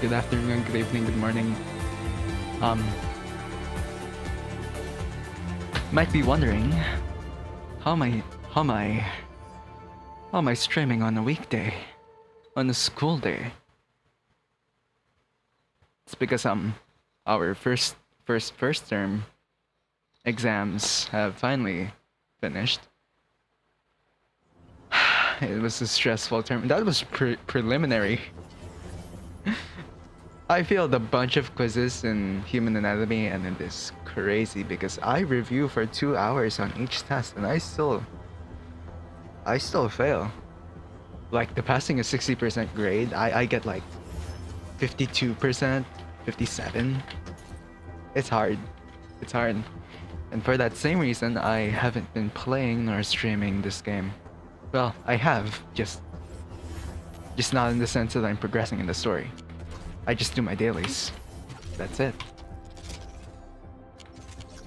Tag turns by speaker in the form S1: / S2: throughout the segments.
S1: good afternoon, good evening, good morning. Um, might be wondering, how am I, how am I, how am I streaming on a weekday, on a school day? It's because our first term exams have finally finished. It was a stressful term. That was preliminary. I failed a bunch of quizzes in human anatomy, and it is crazy because I review for 2 hours on each test, and I still fail. Like the passing is 60% grade, I get like 52%, 57. It's hard. It's hard. And for that same reason, I haven't been playing nor streaming this game. Well, I have, just not in the sense that I'm progressing in the story. I just do my dailies. That's it.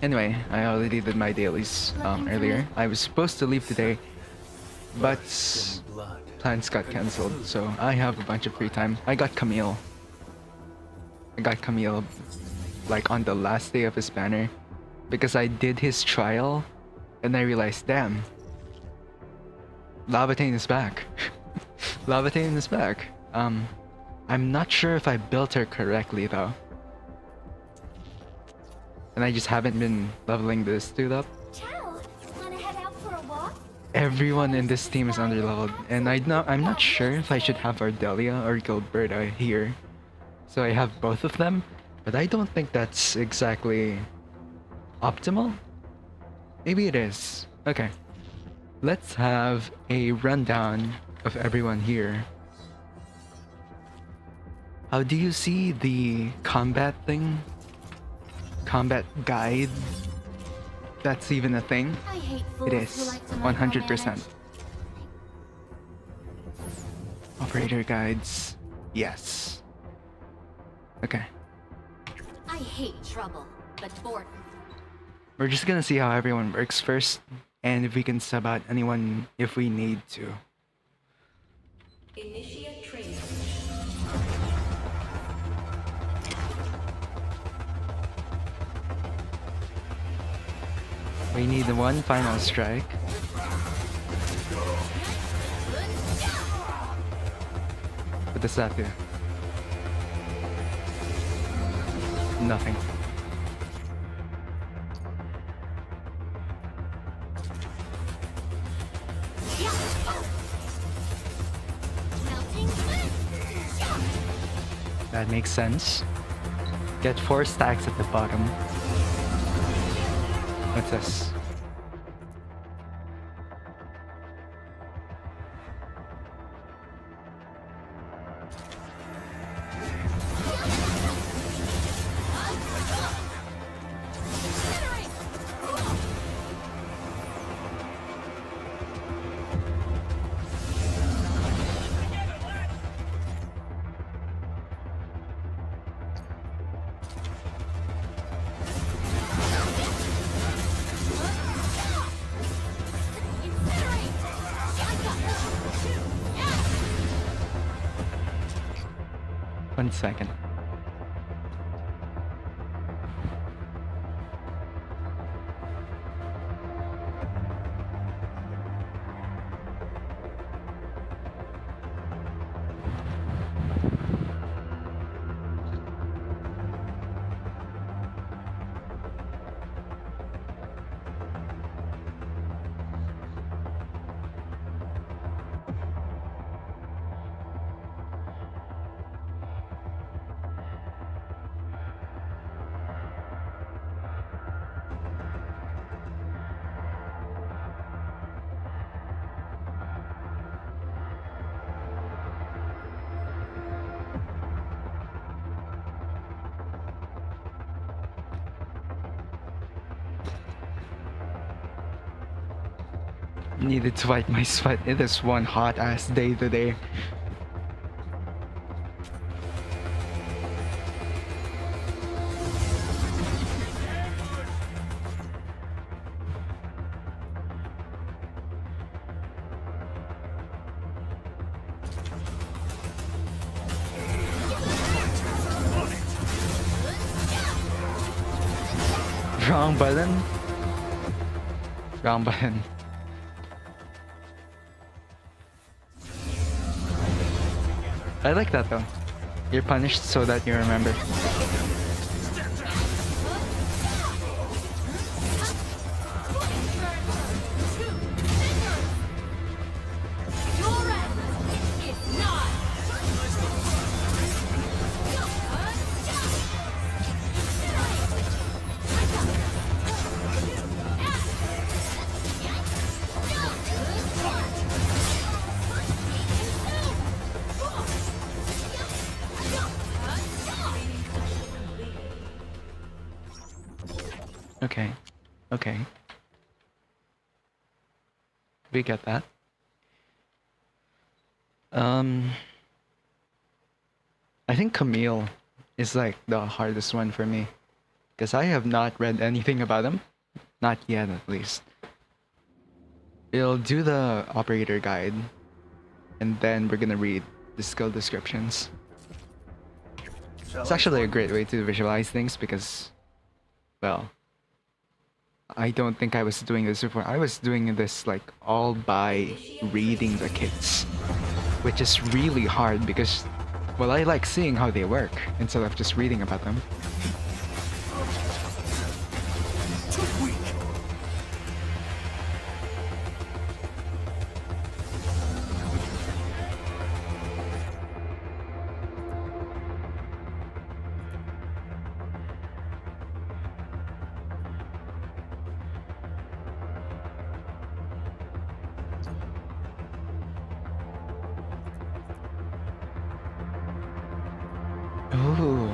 S1: Anyway, I already did my dailies earlier. I was supposed to leave today, but plans got cancelled, so I have a bunch of free time. I got Camille like on the last day of his banner because I did his trial and I realized, damn, Lavatane is back. Lavatane is back. I'm not sure if I built her correctly though. And I just haven't been leveling this dude up.
S2: Ciao. Wanna head out for a walk?
S1: Everyone in this team is underleveled, and I'm not sure if I should have Ardelia or Gilberta here. So I have both of them, but I don't think that's exactly optimal. Maybe it is. Okay. Let's have a rundown of everyone here. How do you see the combat thing? Combat guide? That's even a thing?
S2: I hate fools
S1: It
S2: who
S1: is.
S2: like to
S1: 100%.
S2: micromanage.
S1: Operator guides. Yes. Okay.
S2: I hate trouble, but boredom.
S1: We're just gonna see how everyone works first, and if we can sub out anyone if we need to.
S3: Initiate training.
S1: We need one final strike. What does that do? Nothing. That makes sense. Get 4 stacks at the bottom. What's this? One second. Needed to wipe my sweat. It is one hot ass day today. Wrong button. Wrong button. I like that though. You're punished so that you remember. Okay. Okay. We get that. I think Camille is like the hardest one for me. Because I have not read anything about him. Not yet, at least. We'll do the operator guide. And then we're gonna read the skill descriptions. It's actually a great way to visualize things because, well, I don't think I was doing this before. I was doing this like all by reading the kits, which is really hard because, well, I like seeing how they work instead of just reading about them. Ooh.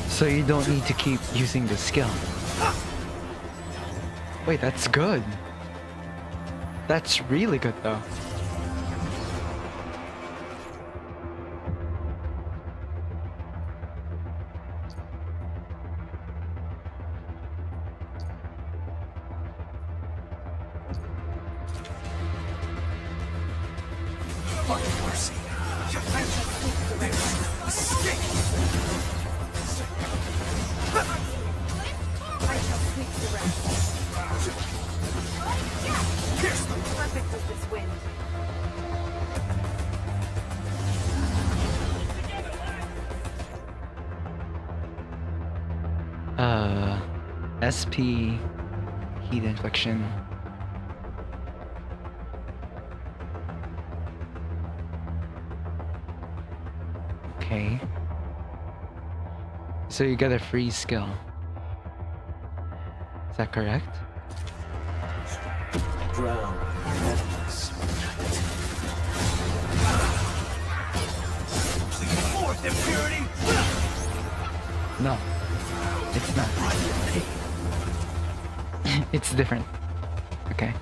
S1: So you don't need to keep using the skill. Wait, that's good. That's really good though. SP heat infliction. Okay. So you get a free skill. Is that correct?
S3: Drown endless. Fourth impurity.
S1: No, it's not. It's different. Okay.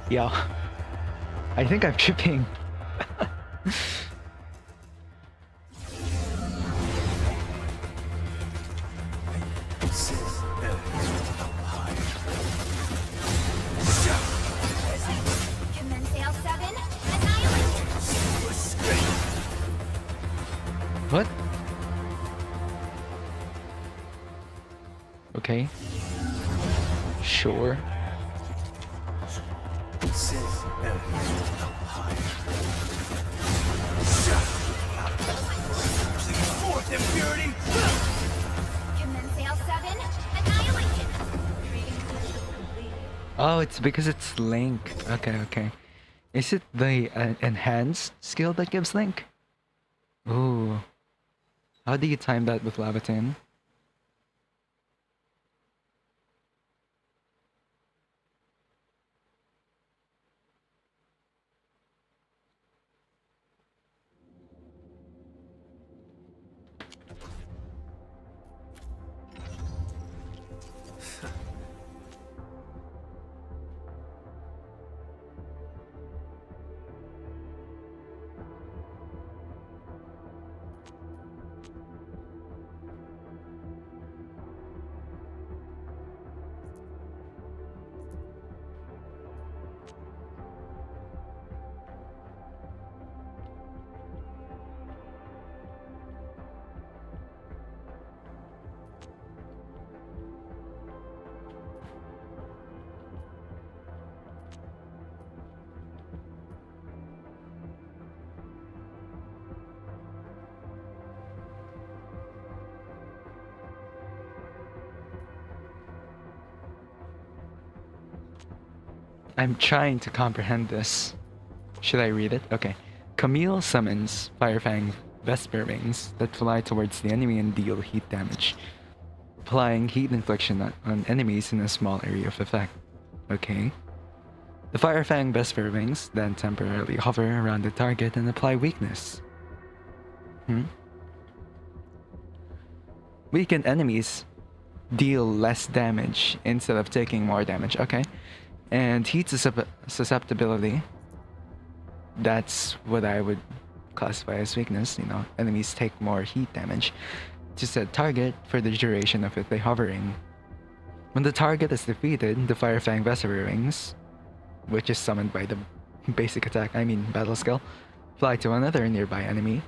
S1: Yo, I think I'm tripping. What? Okay. Sure.
S3: Fourth impurity.
S1: Oh, it's because it's Link. Okay, okay. Is it the enhanced skill that gives Link? Ooh. How do you time that with Lavatin? I'm trying to comprehend this. Should I read it? Okay. Camille summons Firefang Vesper Wings that fly towards the enemy and deal heat damage, applying heat infliction on enemies in a small area of effect. Okay. The Firefang Vesper Wings then temporarily hover around the target and apply weakness. Weakened enemies deal less damage instead of taking more damage. Okay. And heat susceptibility. That's what I would classify as weakness. You know, enemies take more heat damage to said target for the duration of it they hovering. When the target is defeated, the Firefang Vesper Wings, which is summoned by the basic attack, battle skill, fly to another nearby enemy,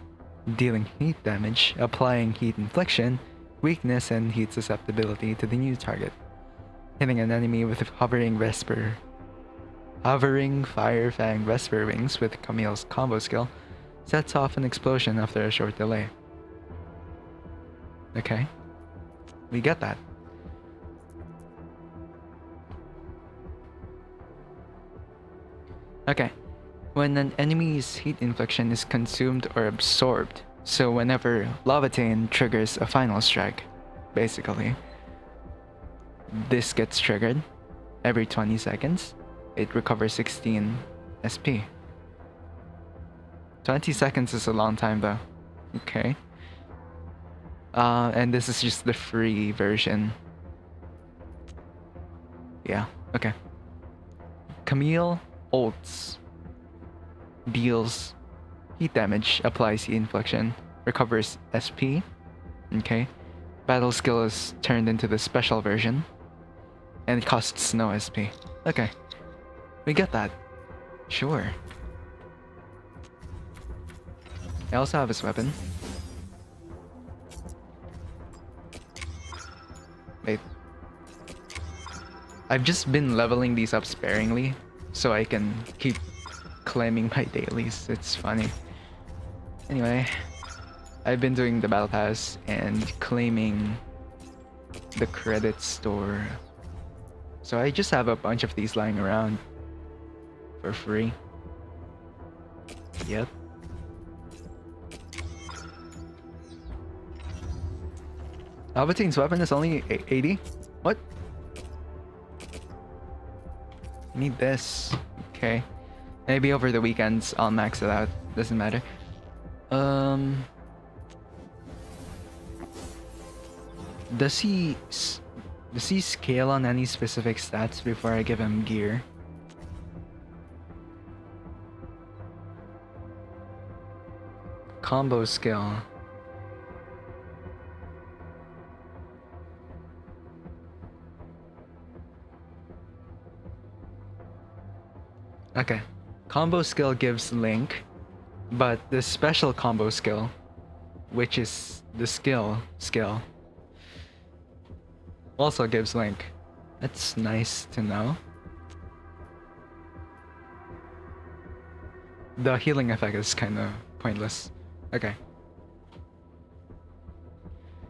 S1: dealing heat damage, applying heat infliction, weakness, and heat susceptibility to the new target. Hitting an enemy with hovering Firefang Vesper Wings with Camille's combo skill sets off an explosion after a short delay. Okay, we get that. Okay, when an enemy's heat infliction is consumed or absorbed, so whenever Lavatain triggers a final strike, basically, this gets triggered every 20 seconds. It recovers 16 SP. 20 seconds is a long time though. Okay. And this is just the free version. Yeah, okay. Camille ults, deals heat damage, applies heat infliction, recovers SP. Okay. Battle skill is turned into the special version, and it costs no SP. Okay. We get that. Sure. I also have his weapon. Wait. I've just been leveling these up sparingly, so I can keep claiming my dailies. It's funny. Anyway, I've been doing the battle pass and claiming the credit store. So I just have a bunch of these lying around for free. Yep. Albertine's weapon is only 80? What? I need this. Okay. Maybe over the weekends I'll max it out. Doesn't matter. Does he scale on any specific stats before I give him gear? Combo skill. Okay. Combo skill gives Link, but the special combo skill, which is the skill, also gives Link. That's nice to know. The healing effect is kind of pointless. Okay.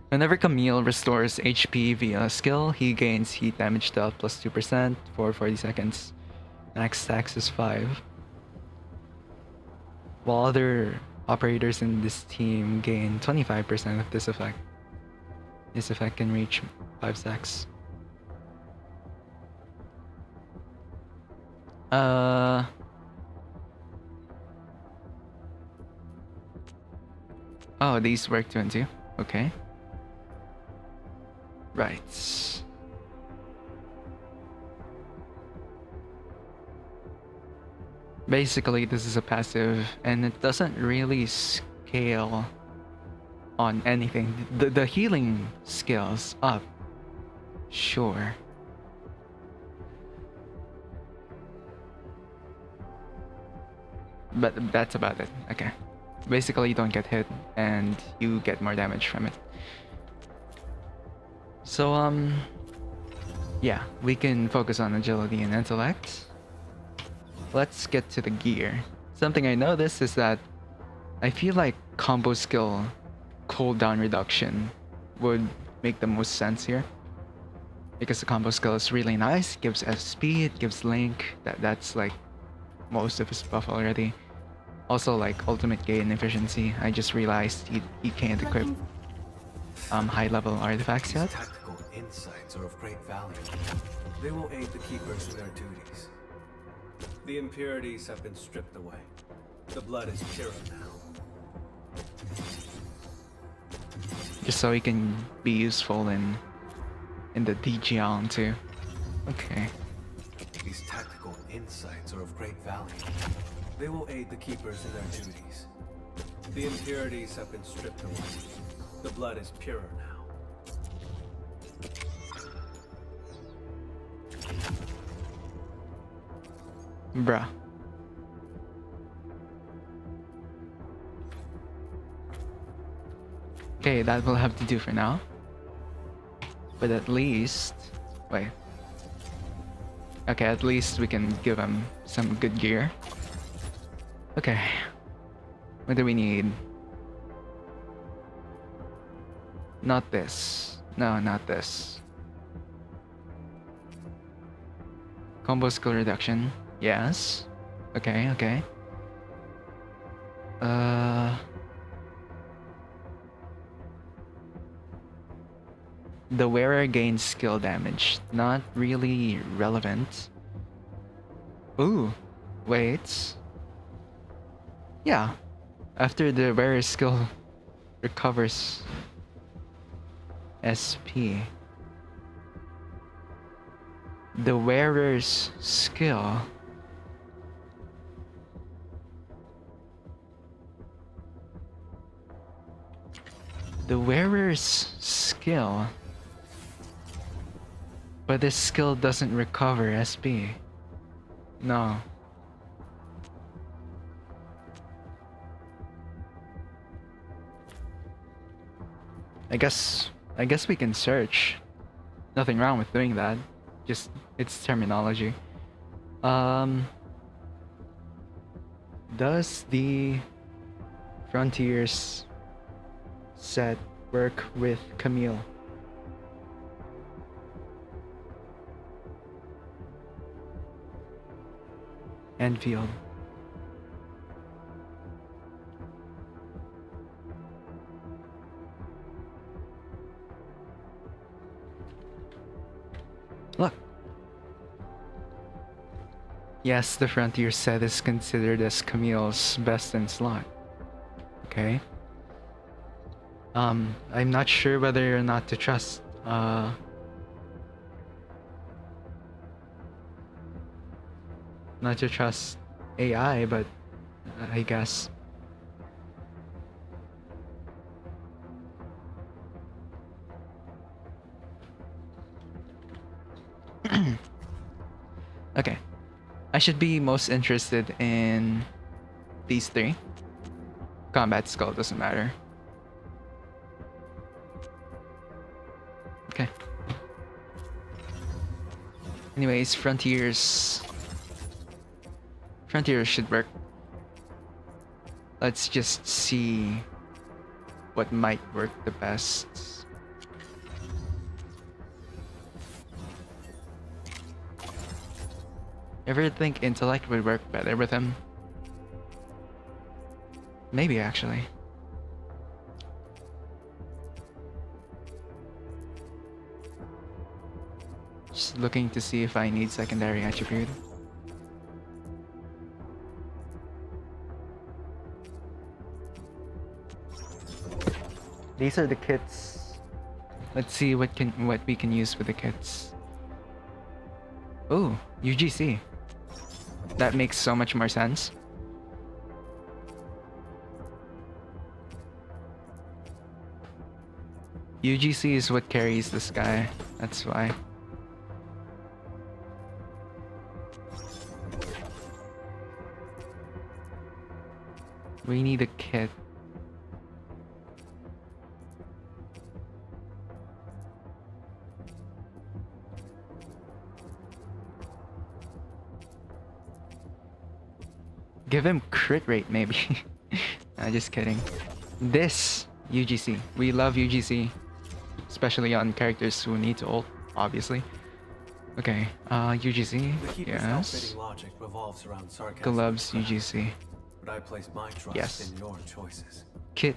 S1: Whenever Camille restores HP via skill, he gains heat damage dealt plus 2% for 40 seconds. Max tax is 5. While other operators in this team gain 25% of this effect. This effect can reach 5 stacks. Oh, these work 2 and 2. Okay. Right. Basically, this is a passive, and it doesn't really scale on anything. The healing skills up. Sure. But that's about it. Okay. Basically, you don't get hit, and you get more damage from it. So, yeah, we can focus on agility and intellect. Let's get to the gear. Something I noticed is that I feel like combo skill cooldown reduction would make the most sense here. because the combo skill is really nice. Gives SP, it gives Link. That's like most of his buff already. Also like ultimate gain efficiency. I just realized he can't equip high level artifacts
S3: These
S1: yet.
S3: tactical insights are of great value. They will aid the keepers in their duties. The impurities have been stripped away. The blood is pure now.
S1: Just so he can be useful in the Dijiang too. Okay.
S3: These tactical insights are of great value. They will aid the keepers in their duties. The impurities have been stripped away. The blood is purer now.
S1: Bruh. Okay, that will have to do for now. But at least... Wait. Okay, at least we can give him some good gear. Okay. What do we need? Not this. No, not this. Combo skill reduction. Yes. Okay, okay. The wearer gains skill damage. Not really relevant. Ooh. Wait. Yeah. After the wearer's skill recovers SP. The wearer's skill. The wearer's skill. But this skill doesn't recover SP. No. I guess we can search. Nothing wrong with doing that. Just it's terminology. Does the Frontiers set work with Camille? Endfield. Look. Yes, the Frontier set is considered as Camille's best in slot. Okay. I'm not sure whether or not to trust not to trust AI, but I guess. Okay. I should be most interested in these three. Combat skill doesn't matter. Okay. Anyways, Frontiers should work. Let's just see what might work the best. Ever think intellect would work better with him? Maybe actually. Just looking to see if I need secondary attribute. These are the kits. Let's see what we can use with the kits. Oh, UGC. That makes so much more sense. UGC is what carries this guy. That's why. We need a kit. Give him crit rate, maybe. Nah, just kidding. This UGC. We love UGC. Especially on characters who need to ult obviously. Okay, UGC,
S3: The keeper's
S1: yes.
S3: outfitting logic revolves around sarcasm.
S1: Gloves, UGC,
S3: But I place my trust
S1: yes.
S3: in your choices.
S1: Kit,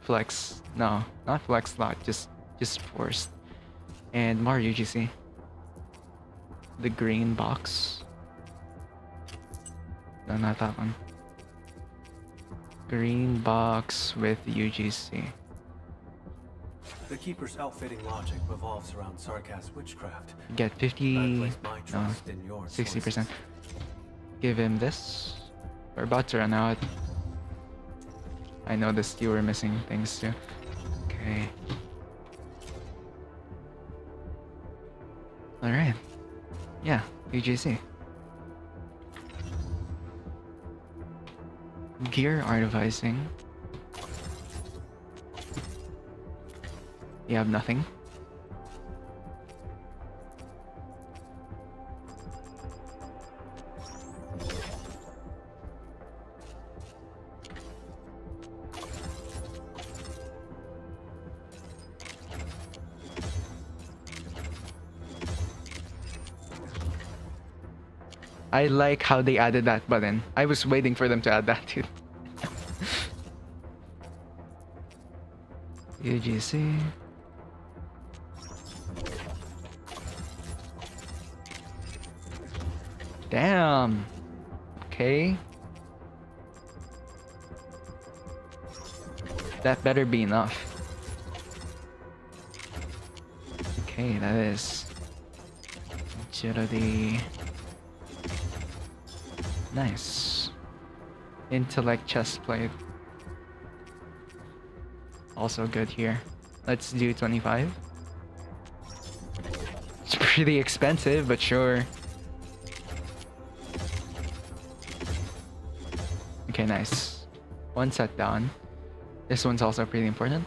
S1: flex, no, not flex slot, just forced. And more UGC. The green box. No, not that one. Green box with UGC.
S3: The keeper's outfitting logic revolves around sarcasm witchcraft.
S1: Get
S3: But I
S1: 50,
S3: place my
S1: no,
S3: trust in your
S1: 60%.
S3: choices.
S1: Give him this. We're about to run out. I noticed you were missing things too. Okay. Alright. Yeah, UGC. Gear artificing. You have nothing. I like how they added that button. I was waiting for them to add that too. UGC. Damn. Okay. That better be enough. Okay, that is agility. Nice. Intellect chest plate. Also good here. Let's do 25. It's pretty expensive, but sure. Okay, nice. One set down. This one's also pretty important.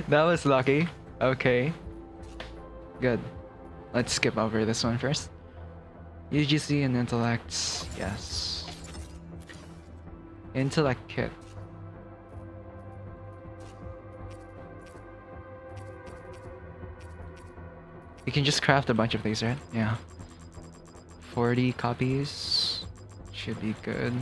S1: That was lucky. Okay. Good. Let's skip over this one first. UGC and intellects. Yes. Intellect kit. You can just craft a bunch of these, right? Yeah. 40 copies. Should be good.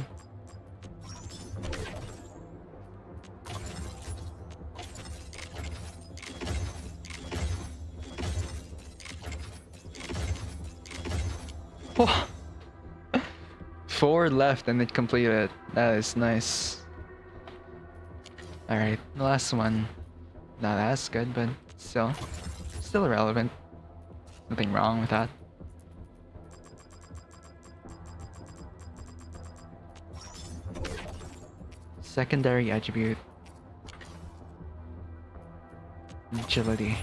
S1: Oh. 4 left and it completed. That is nice. Alright, the last one. Not as good, but still relevant. Nothing wrong with that. Secondary attribute. Agility.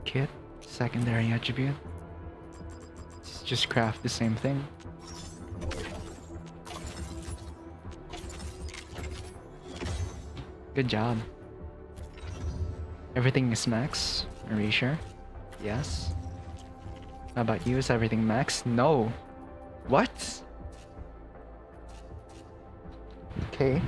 S1: Kit, secondary attribute. Just craft the same thing. Good job. Everything is max. Are you sure? Yes. How about you? Is everything max? No. What? Okay.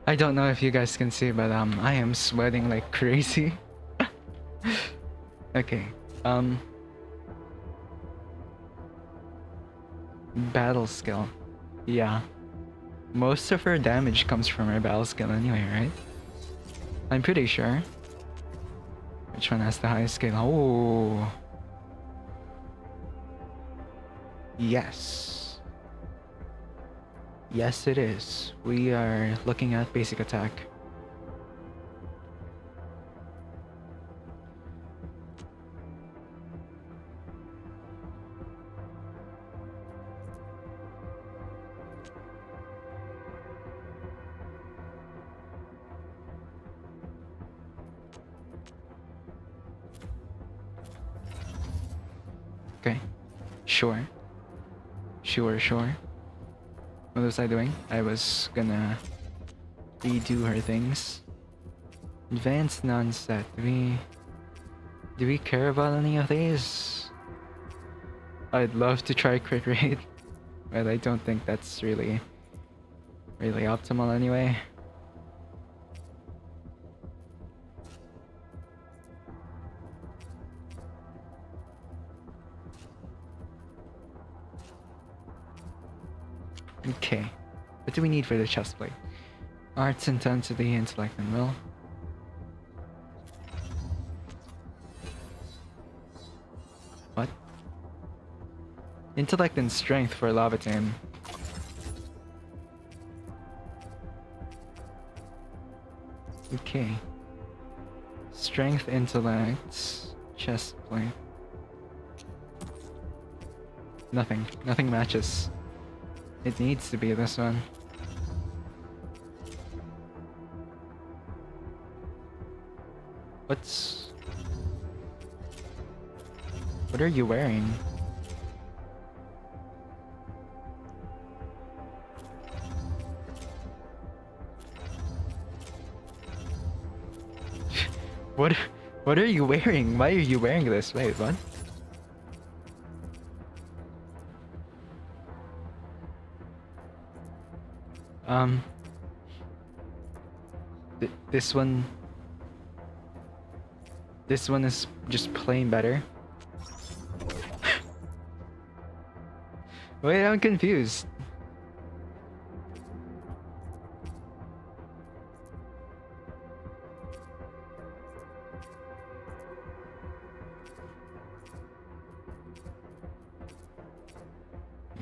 S1: I don't know if you guys can see, but I am sweating like crazy. Okay. Battle skill. Yeah. Most of her damage comes from her battle skill anyway, right? I'm pretty sure. Which one has the highest skill? Oh. Yes. Yes, it is. We are looking at basic attack. Okay. Sure. Sure. What was I doing? I was gonna redo her things. Advanced non-set. Do we care about any of these? I'd love to try crit rate, but I don't think that's really optimal anyway. Okay, what do we need for the chest plate? Arts, intensity, intellect, and will. What? Intellect and strength for lava team. Okay. Strength, intellect, chest plate. Nothing matches. It needs to be this one. What are you wearing? What are you wearing? Why are you wearing this? Wait, what? This one is just plain better. Wait, I'm confused.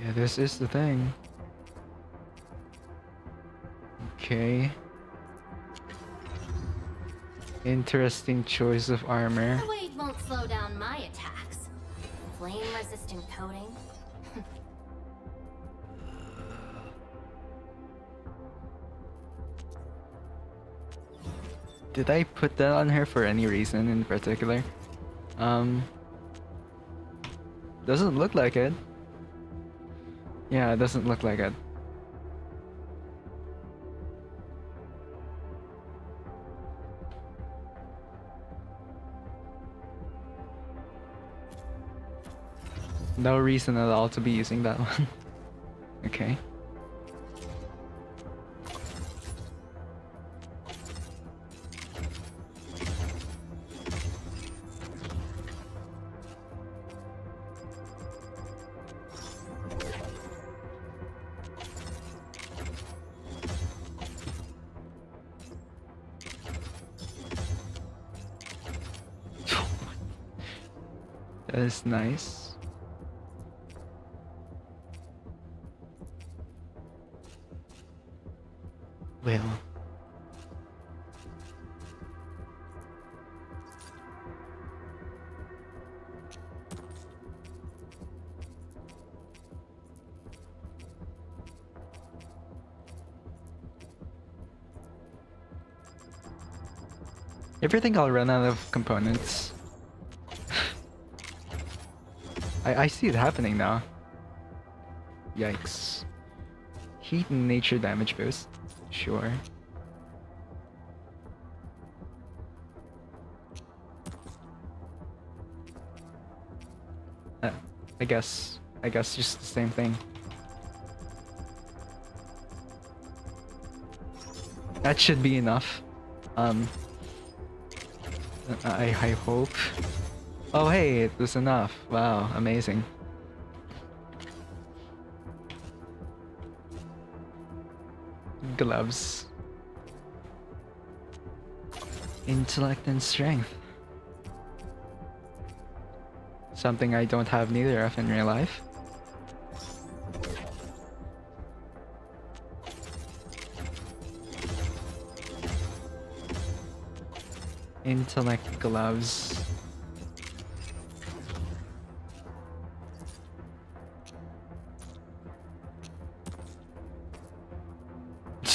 S1: Yeah, this is the thing. Okay. Interesting choice of armor.
S2: The weight won't slow down my attacks. Flame-resistant coating.
S1: Did I put that on her for any reason in particular? Doesn't look like it. Yeah, it doesn't look like it. No reason at all to be using that one. Okay. That is nice. Well. Ever think I'll run out of components? I see it happening now. Yikes. Heat and nature damage boost. Sure. I guess just the same thing. That should be enough. Um, I hope. Oh hey, it was enough. Wow, amazing. Gloves. Intellect and strength. Something I don't have neither of in real life. Intellect gloves.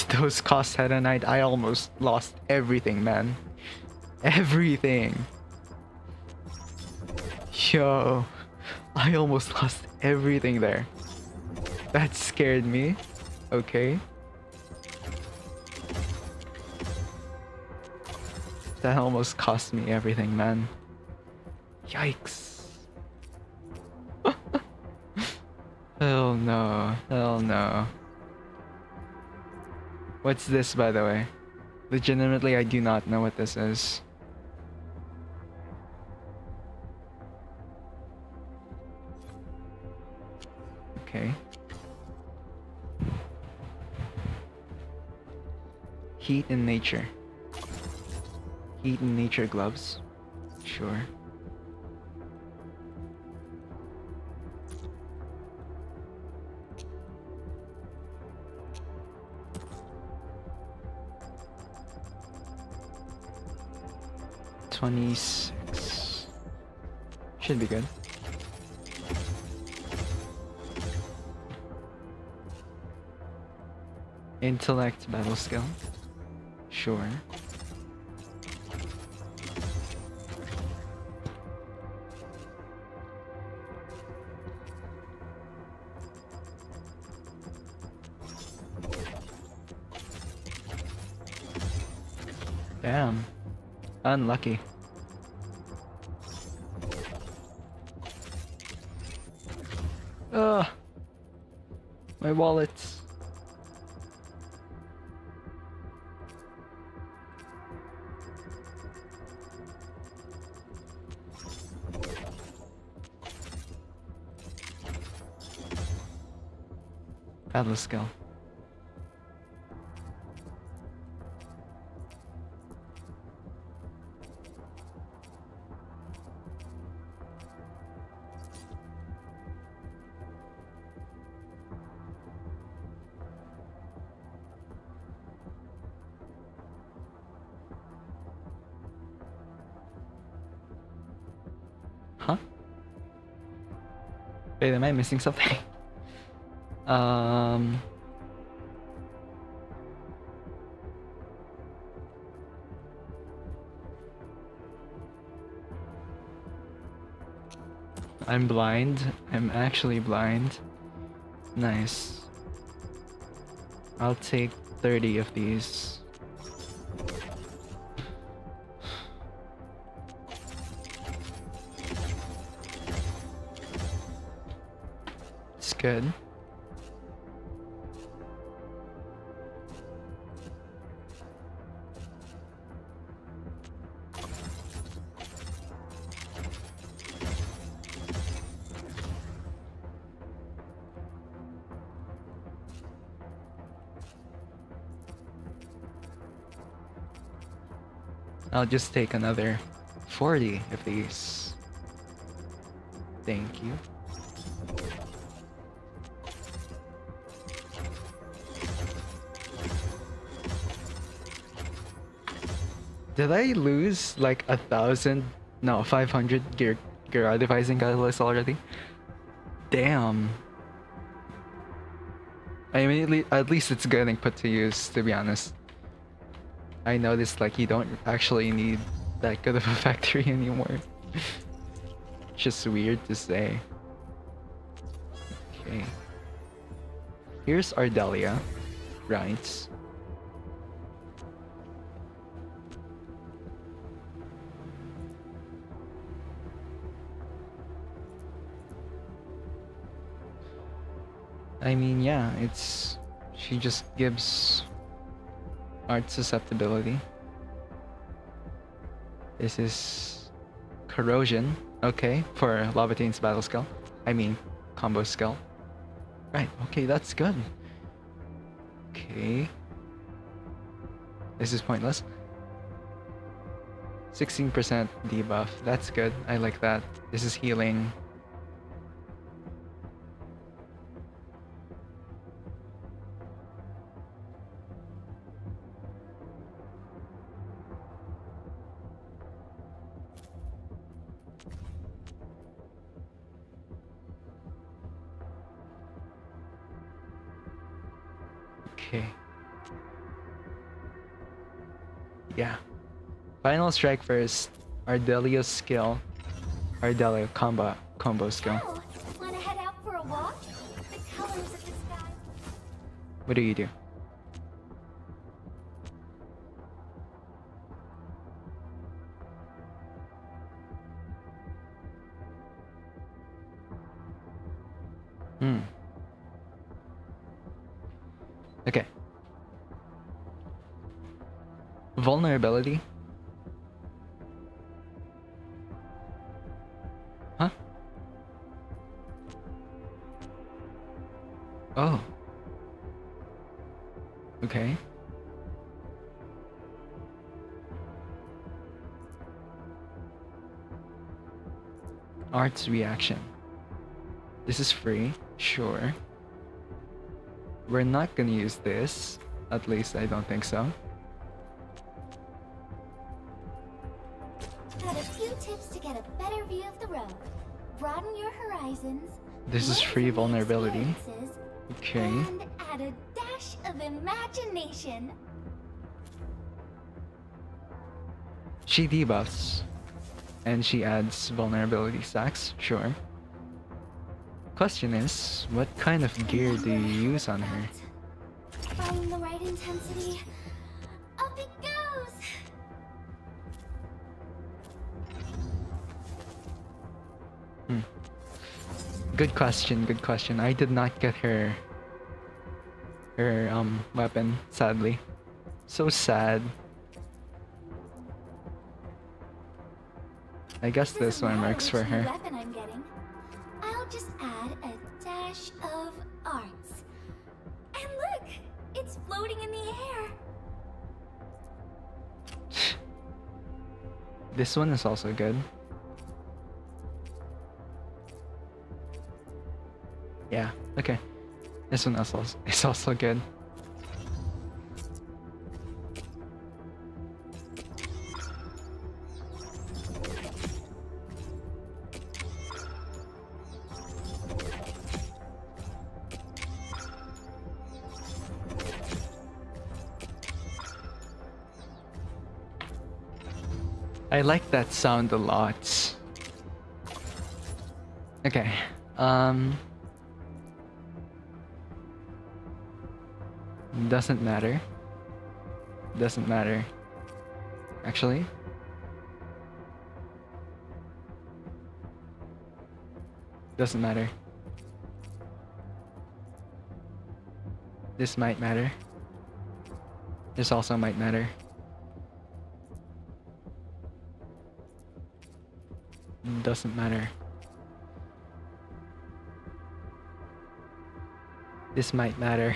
S1: Those cost head and I almost lost everything, man. Everything. Yo, I almost lost everything there. That scared me. Okay. That almost cost me everything, man. Yikes. Hell no. Hell no. What's this, by the way? Legitimately, I do not know what this is. Okay. Heat in nature. Heat in nature gloves. Sure. $26. Should be good. Intellect battle skill. Sure. Damn. Unlucky. Ugh. My wallet. Battle skill. Huh? Wait, am I missing something? I'm blind. I'm actually blind. Nice. I'll take 30 of these. It's good. I'll just take another 40 of these. Thank you. Did I lose like 1,000? No, 500 gear devising catalyst already? Damn. I mean, at least it's getting put to use, to be honest. I noticed like you don't actually need that good of a factory anymore. Just weird to say. Okay. Here's Ardelia. Right. I mean, yeah, it's... She just gives Art susceptibility. This is corrosion. Okay, for Lavatine's battle skill. I mean, combo skill. Right, okay, that's good. Okay. This is pointless. 16% debuff. That's good. I like that. This is healing. Okay. Yeah. Final strike first. Ardelio's skill. Ardelio combo skill.
S2: Oh, wanna head out for a walk? The colors of the sky.
S1: What do you do? Okay. Vulnerability. Huh? Oh. Okay. Art's reaction. This is free, sure. We're not gonna use this. At least I don't think so.
S2: Got a few tips to get a better view of the road. Broaden your horizons.
S1: This is
S2: learn
S1: free
S2: from the
S1: vulnerability.
S2: experiences,
S1: Okay.
S2: And add a dash of imagination.
S1: She debuffs. And she adds vulnerability stacks, sure. Question is, what kind of gear do you use on her?
S2: Find the right intensity. Up it goes.
S1: Good question, good question. I did not get her weapon, sadly. So sad. I guess this one works for her.
S2: Weapon I'm getting. I'll just add a dash of arts. And look, it's floating in the air.
S1: This one is also good. Yeah, okay. This one is also good. I like that sound a lot. Okay. Doesn't matter. Doesn't matter. Actually. Doesn't matter. This might matter. This also might matter. Doesn't matter. This might matter.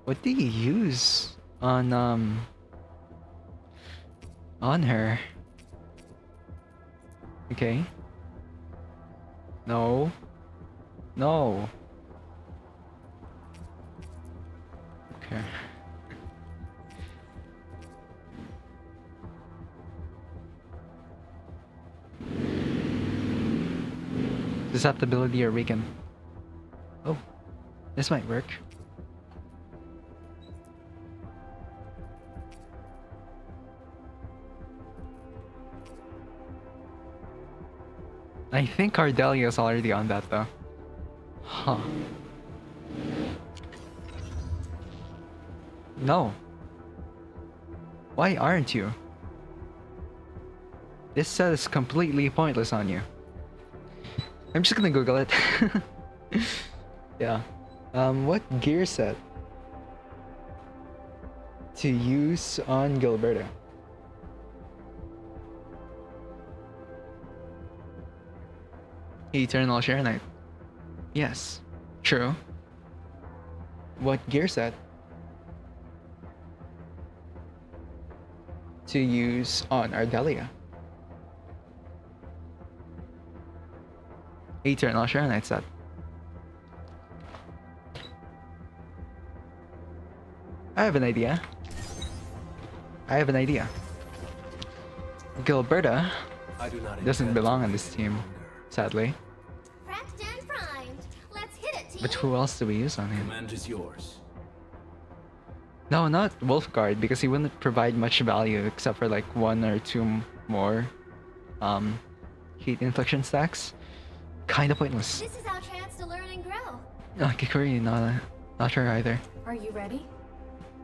S1: What do you use on her? Okay. No. No. Okay. Susceptibility or weaken. Oh, this might work. I think Ardelia's already on that though. Huh. No. Why aren't you? This set is completely pointless on you. I'm just gonna Google it. Yeah. What gear set to use on Gilberta. Eternal Share Knight. Yes, true. What gear set to use on Ardelia? Eternal Share Knight set. I have an idea. Gilberta
S3: I do not
S1: doesn't
S3: intend
S1: belong
S3: to
S1: on
S3: wait
S1: this
S3: any
S1: team,
S3: longer.
S1: sadly.
S2: Prepped and primed. Let's hit it, team.
S1: But who else do we use on him?
S3: Command is yours.
S1: No, not Wolfguard, because he wouldn't provide much value except for like 1 or 2 more heat infliction stacks. Kinda pointless.
S2: This is our chance to learn and grow.
S1: Kikuri, not sure either.
S4: Are you ready?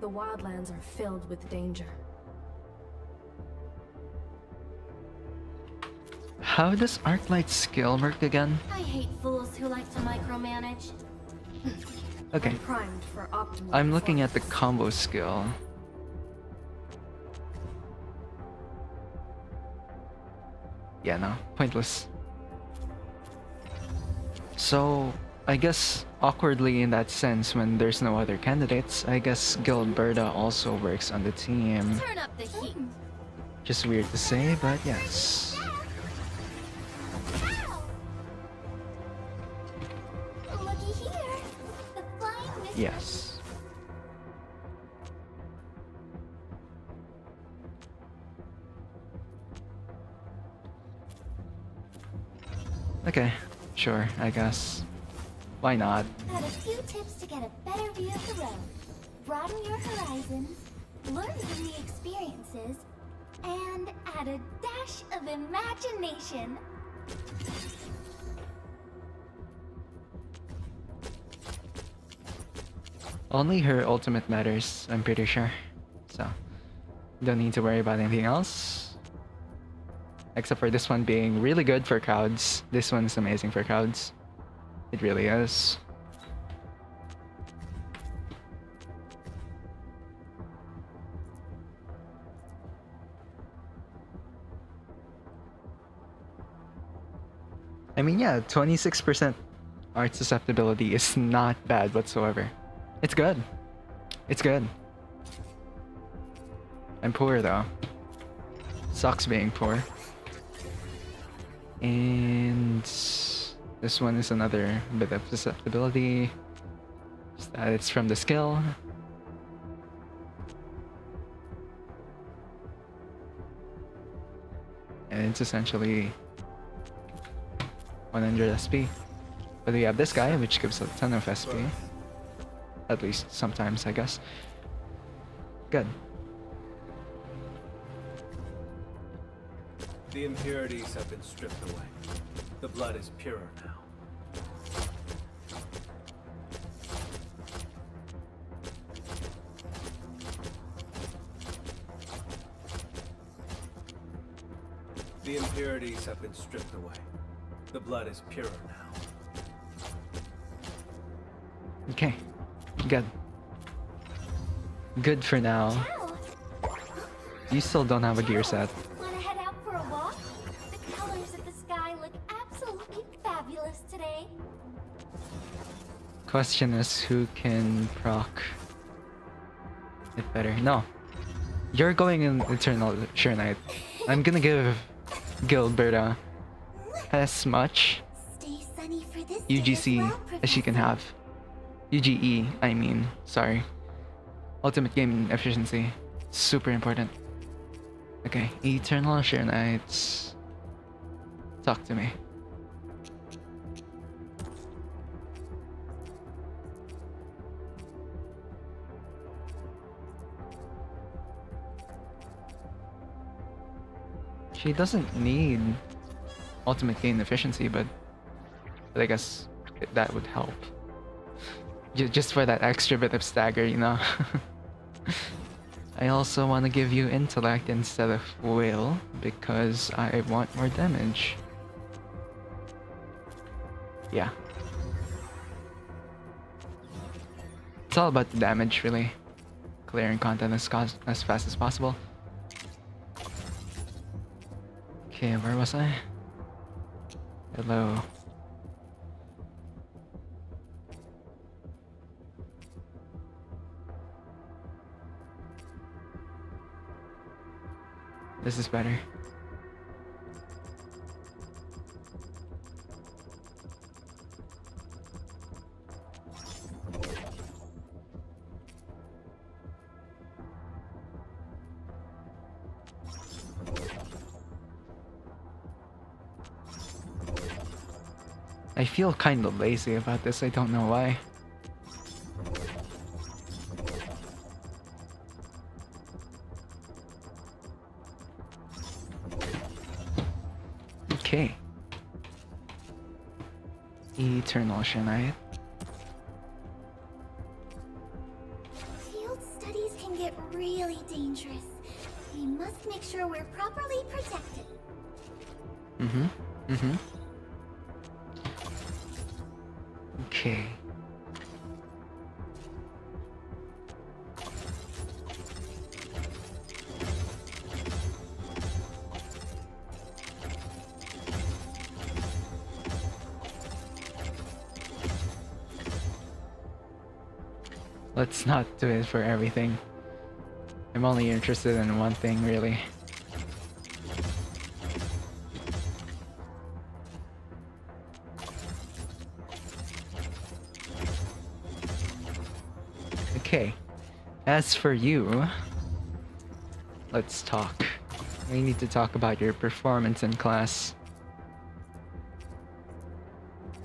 S4: The wildlands are filled with danger.
S1: How does Arknight's skill work again?
S2: I hate fools who like to micromanage.
S1: Okay,
S4: I'm primed for optimal
S1: I'm looking at the
S4: performance.
S1: combo skill. Yeah, no, pointless. So, I guess awkwardly in that sense, when there's no other candidates, I guess Gilberta also works on the team.
S2: Turn up the heat.
S1: Just weird to say, but yes.
S2: Ow! Looky here. The flying mist.
S1: Yes. Okay, sure, I guess. Why not?
S2: Got a few tips to get a better view of the road. Broaden your horizons, learn from the experiences, and add a dash of imagination.
S1: Only her ultimate matters, I'm pretty sure. So, don't need to worry about anything else. Except for this one being really good for crowds. This one's amazing for crowds. It really is. I mean, yeah, 26% art susceptibility is not bad whatsoever. It's good. It's good. I'm poor though. Sucks being poor. And this one is another bit of susceptibility. Just that it's from the skill. And it's essentially 100 SP. But we have this guy, which gives a ton of SP. At least sometimes, I guess. Good.
S3: The impurities have been stripped away. The blood is purer now. The impurities have been stripped away. The blood is purer now.
S1: Okay. Good. Good for now.
S2: Ciao!
S1: You still don't have a gear set.
S2: Wanna head out for a walk? The colors of the sky look absolutely fabulous today.
S1: Question is who can proc it better. No. You're going in Eternal Sure Knight. I'm gonna give Gilberta as much
S2: Stay sunny for this
S1: UGC
S2: day as well,
S1: as she can
S2: Professor.
S1: have. UGE, I mean. Sorry. Ultimate game efficiency. Super important. Okay, Eternal Share Knights. Talk to me. She doesn't need ultimate gain efficiency, but I guess that would help. Just for that extra bit of stagger, you know? I also want to give you intellect instead of will because I want more damage. Yeah. It's all about the damage, really. clearing content as fast as possible. Okay, where was I? Hello. This is better. I feel kind of lazy about this, I don't know why. Okay. Eternal Shinite.
S2: Field studies can get really dangerous. We must make sure we're properly protected.
S1: Okay. Let's not do it for everything. I'm only interested in one thing, really. Okay. As for you, let's talk. We need to talk about your performance in class.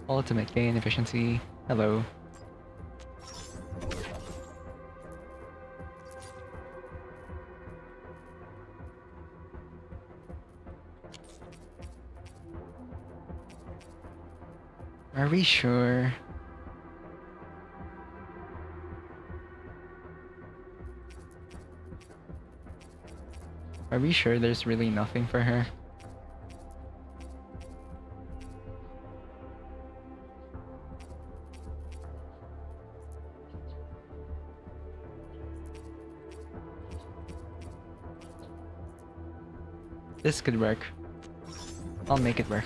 S1: Ultimate gain efficiency. Hello. Are we sure? Are we sure there's really nothing for her? This could work. I'll make it work.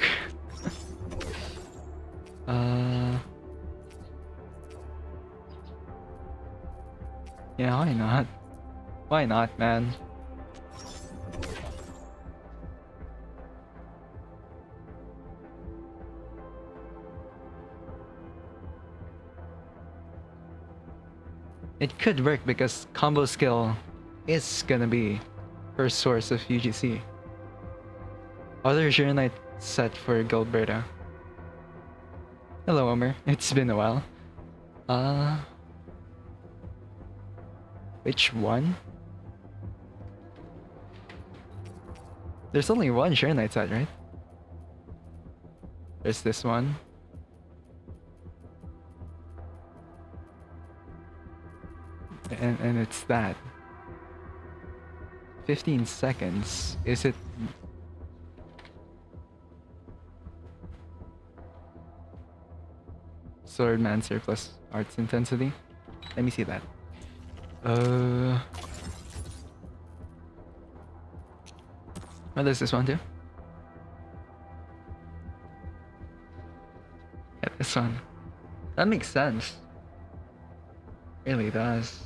S1: Yeah, why not? Why not, man? It could work because combo skill is gonna be her source of UGC. Other Knight set for Gilberta. Hello, Omer. It's been a while. Which one? There's only one Knight set, right? There's this one. And it's that. 15 seconds. Is it... Swordmancer plus arts intensity? Let me see that. What does this one do? Yeah, this one. That makes sense. Really does.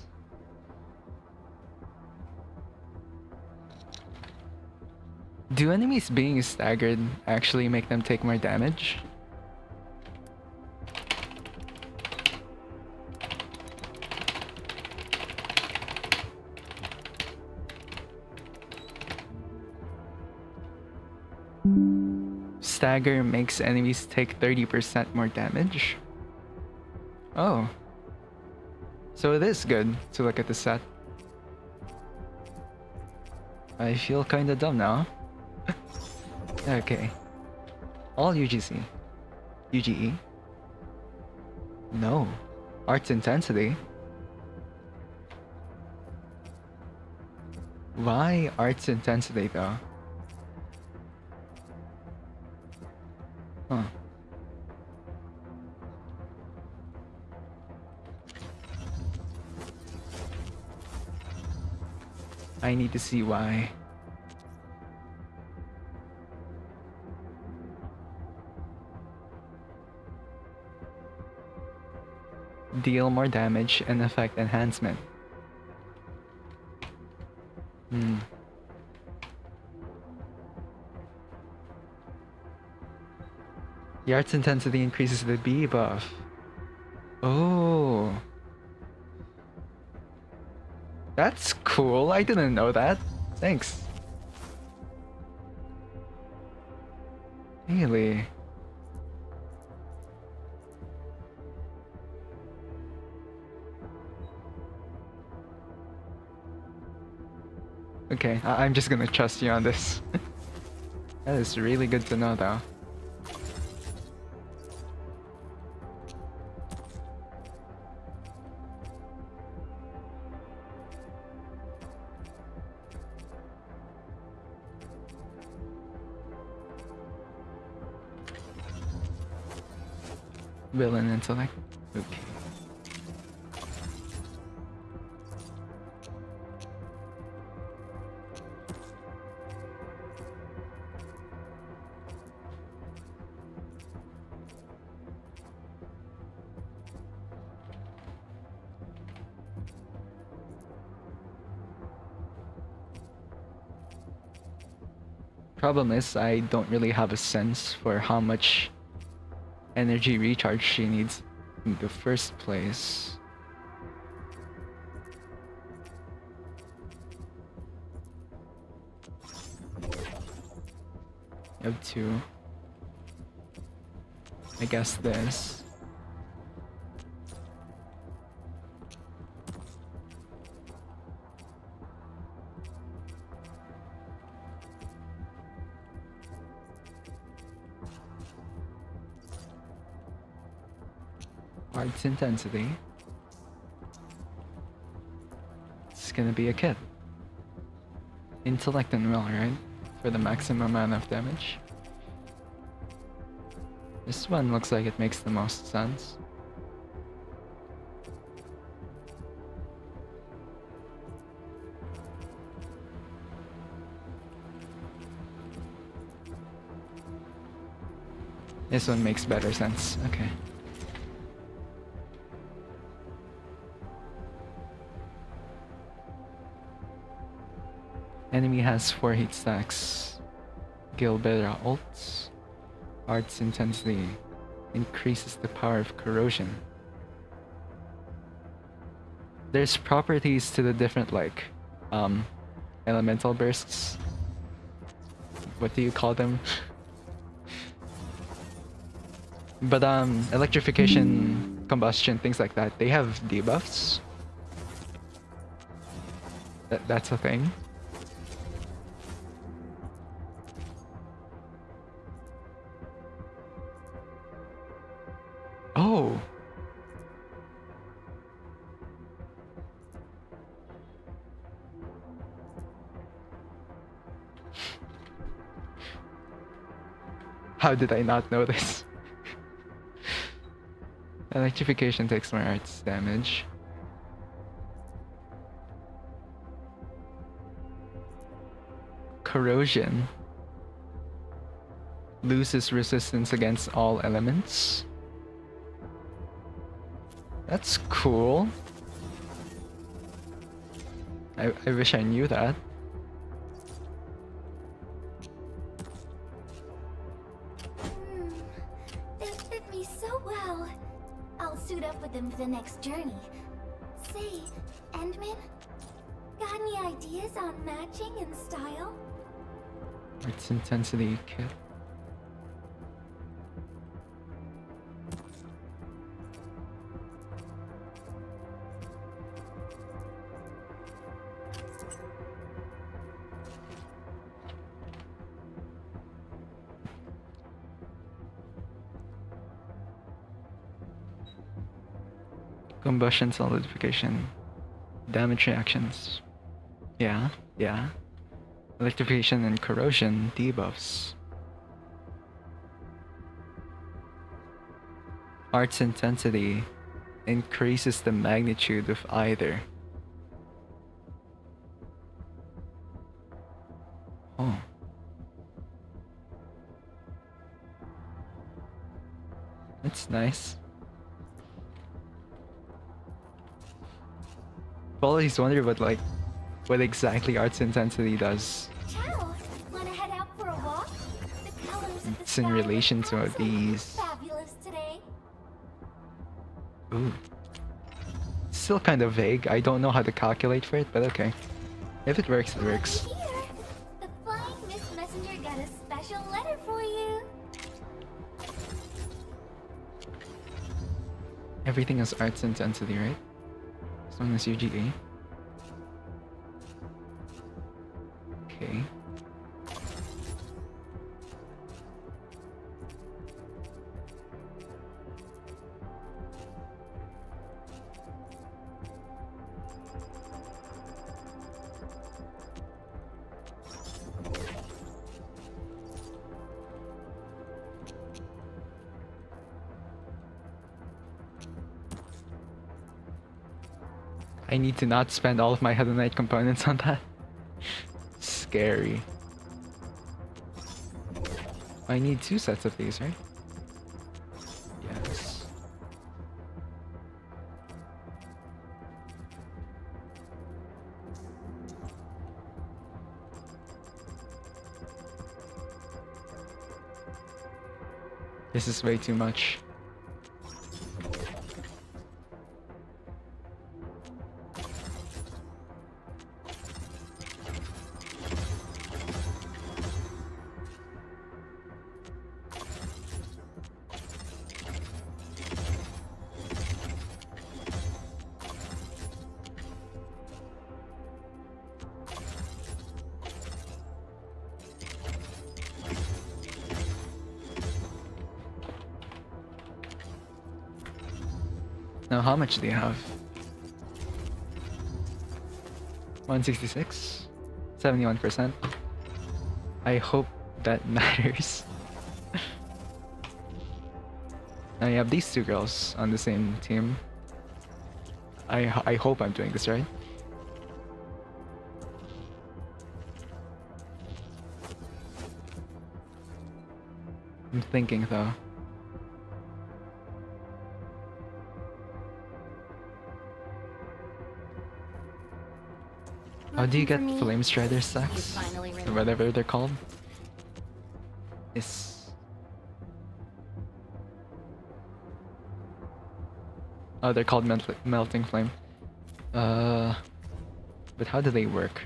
S1: Do enemies being staggered actually make them take more damage? Stagger makes enemies take 30% more damage? Oh. So it is good to look at the set. I feel kinda dumb now. Okay. All UGC. UGE? No. Arts intensity? Why arts intensity though? Huh. I need to see why. Deal more damage and effect enhancement. The art's intensity increases the B buff. Oh. That's cool. I didn't know that. Thanks. Really? Okay, I'm just gonna trust you on this. That is really good to know though. Villain intellect. Okay. Problem is, I don't really have a sense for how much energy recharge she needs in the first place. I have two. I guess this. Arts intensity. It's gonna be a kit. Intellect and will, right? For the maximum amount of damage. This one looks like it makes the most sense. This one makes better sense. Okay. Enemy has 4 hit stacks. Gilbera ults. Arts intensity increases the power of corrosion. There's properties to the different like elemental bursts. What do you call them? But electrification, combustion, things like that, they have debuffs. That's a thing. Oh. How did I not know this? Electrification takes more arts damage. Corrosion loses resistance against all elements. That's cool. I wish I knew that.
S2: They fit me so well. I'll suit up with them for the next journey. Say, Endman, got any ideas on matching and style?
S1: Arts intensity kit. Combustion, solidification, damage reactions. Yeah. Electrification and corrosion debuffs. Arts intensity increases the magnitude of either. Oh. That's nice. I've always wondered what exactly arts intensity does.
S2: Ciao! Wanna head out for a walk? The colors of the
S1: It's in
S2: sky
S1: relation
S2: look
S1: to
S2: absolutely
S1: these.
S2: fabulous today.
S1: Ooh. Still kind of vague. I don't know how to calculate for it, but okay. If it works, it works.
S2: Here, the Flying Miss Messenger got a special letter for you.
S1: Everything has arts intensity, right? As long as UGA. Okay. I need to not spend all of my Head Knight components on that. Scary. I need 2 sets of these, right? Yes. This is way too much. Now, how much do you have? 166? 71%? I hope that matters. Now you have these 2 girls on the same team. I hope I'm doing this right. I'm thinking though. How do you get Flame Strider stacks? Or whatever they're called? Oh, they're called Melting Flame. But how do they work?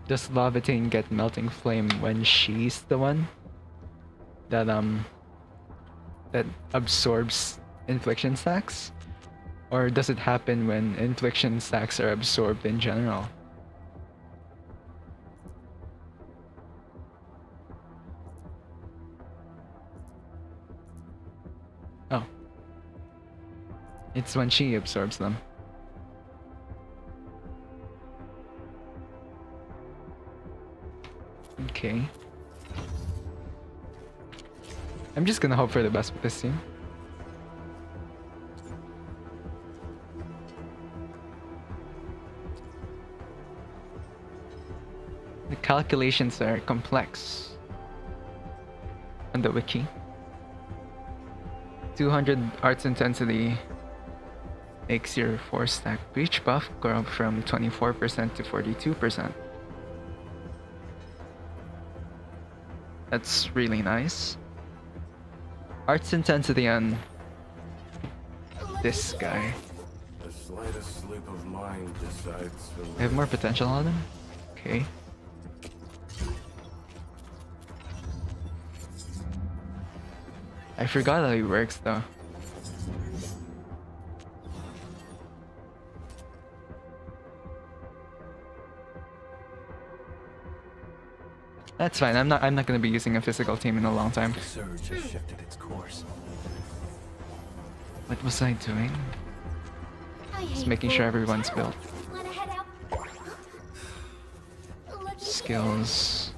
S1: Does Lavatine get Melting Flame when she's the one that that absorbs infliction stacks? Or does it happen when infliction stacks are absorbed in general? Oh. It's when she absorbs them. Okay. I'm just gonna hope for the best with this team. The calculations are complex on the wiki. 200 arts intensity makes your 4-stack breach buff go from 24% to 42%. That's really nice. Arts intensity on this guy.
S5: The slightest slip of mind decides
S1: I have more potential on him? Okay. I forgot how he works though. That's fine. I'm not gonna be using a physical team in a long time.
S3: The surge has shifted its course.
S1: What was I doing?
S2: I
S1: Just
S2: hate
S1: making sure
S2: full
S1: everyone's
S2: ciao.
S1: built.
S2: Wanna head out?
S1: skills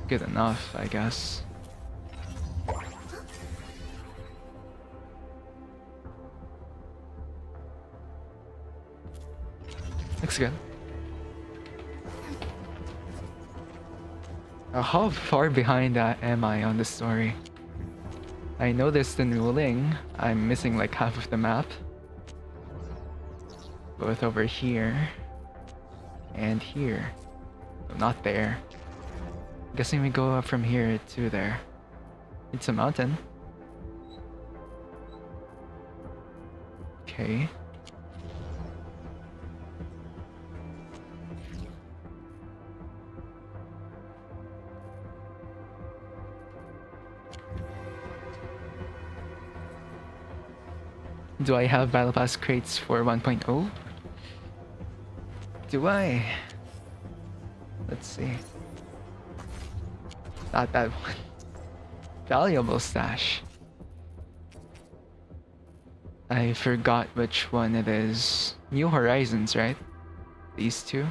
S1: good enough, I guess. Looks good. How far behind am I on the story? I noticed in Wuling, I'm missing like half of the map. Both over here and here. Not there. Guessing we go up from here to there. It's a mountain. Okay. Do I have Battle Pass crates for 1.0? Do I? Let's see. Not that one. Valuable stash. I forgot which one it is. New Horizons, right? These two?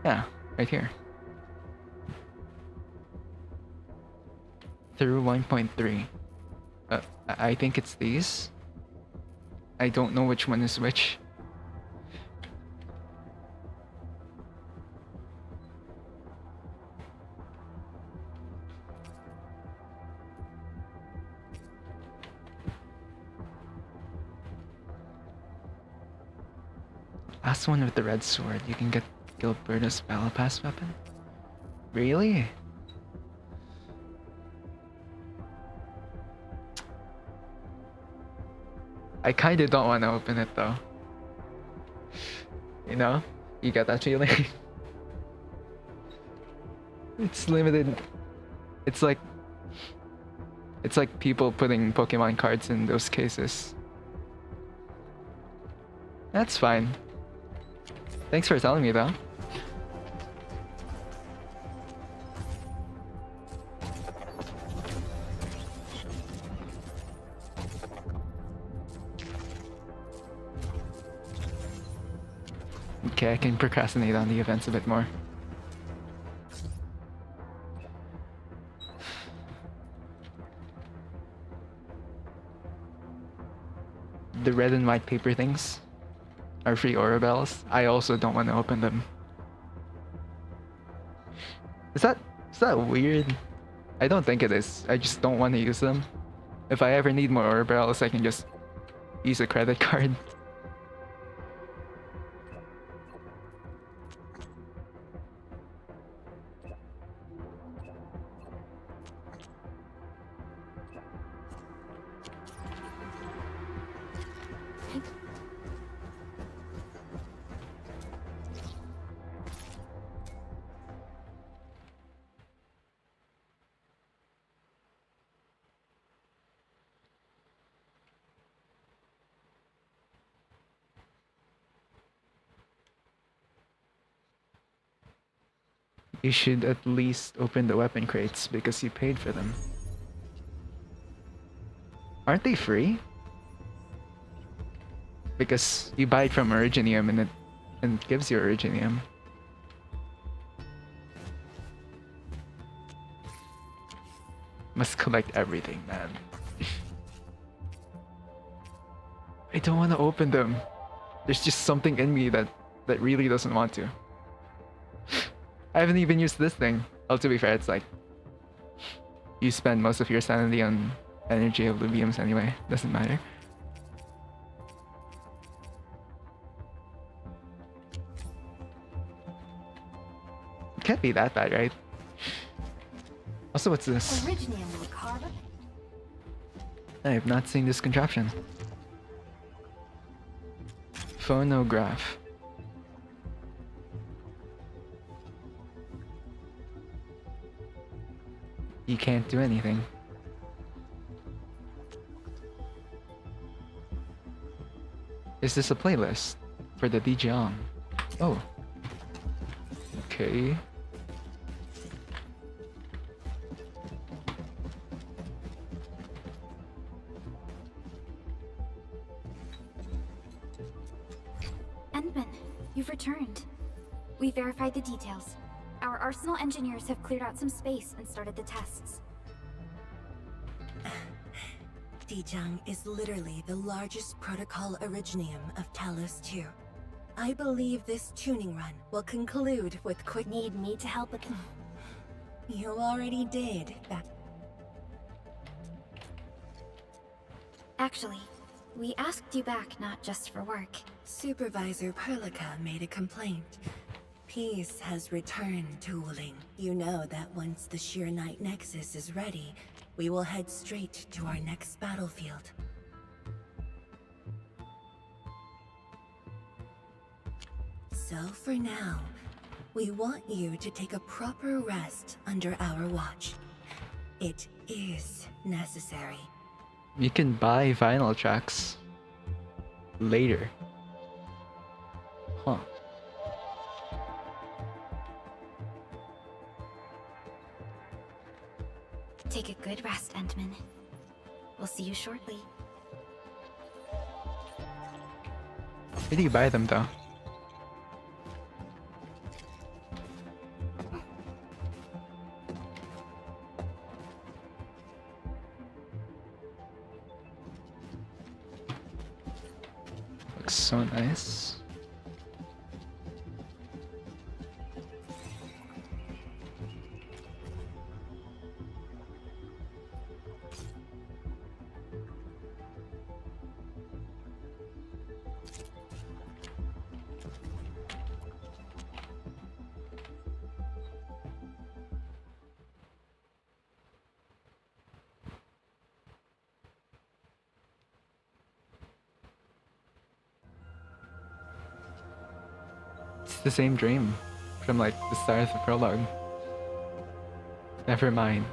S1: Yeah, right here. Through 1.3. I think it's these. I don't know which one is which. Last one with the red sword. You can get Gilberto's Battle Pass weapon? Really? I kinda don't want to open it though. You know? You get that feeling? It's limited. It's like people putting Pokemon cards in those cases. That's fine. Thanks for telling me though. Okay, I can procrastinate on the events a bit more. The red and white paper things are free aura bells. I also don't want to open them. Is that weird? I don't think it is. I just don't want to use them. If I ever need more aura bells, I can just use a credit card. You should at least open the weapon crates because you paid for them. Aren't they free? Because you buy it from Originium and it gives you Originium. Must collect everything, man. I don't want to open them. There's just something in me that really doesn't want to. I haven't even used this thing. Oh, to be fair, it's like you spend most of your sanity on energy obliviums anyway. Doesn't matter. It can't be that bad, right? Also, what's this?
S2: Originium will carve it.
S1: I have not seen this contraption. Phonograph. You can't do anything. Is this a playlist for the DJong? Oh. Okay.
S2: Endman, you've returned. We verified the details. Our arsenal engineers have cleared out some space and started the tests.
S6: Dijang is literally the largest protocol originium of Talos 2. I believe this tuning run will conclude with quick—
S2: Need me to help with them?
S6: You already did that.
S2: Actually, we asked you back not just for work.
S6: Supervisor Perlica made a complaint. Peace has returned to Wuling. You know that once the Sheer Knight Nexus is ready, we will head straight to our next battlefield. So for now, we want you to take a proper rest under our watch. It is necessary.
S1: You can buy vinyl tracks later. Huh.
S2: Take a good rest, Endman. We'll see you shortly.
S1: Where do you buy them though? Looks so nice. It's the same dream from like the start of the prologue. Never mind.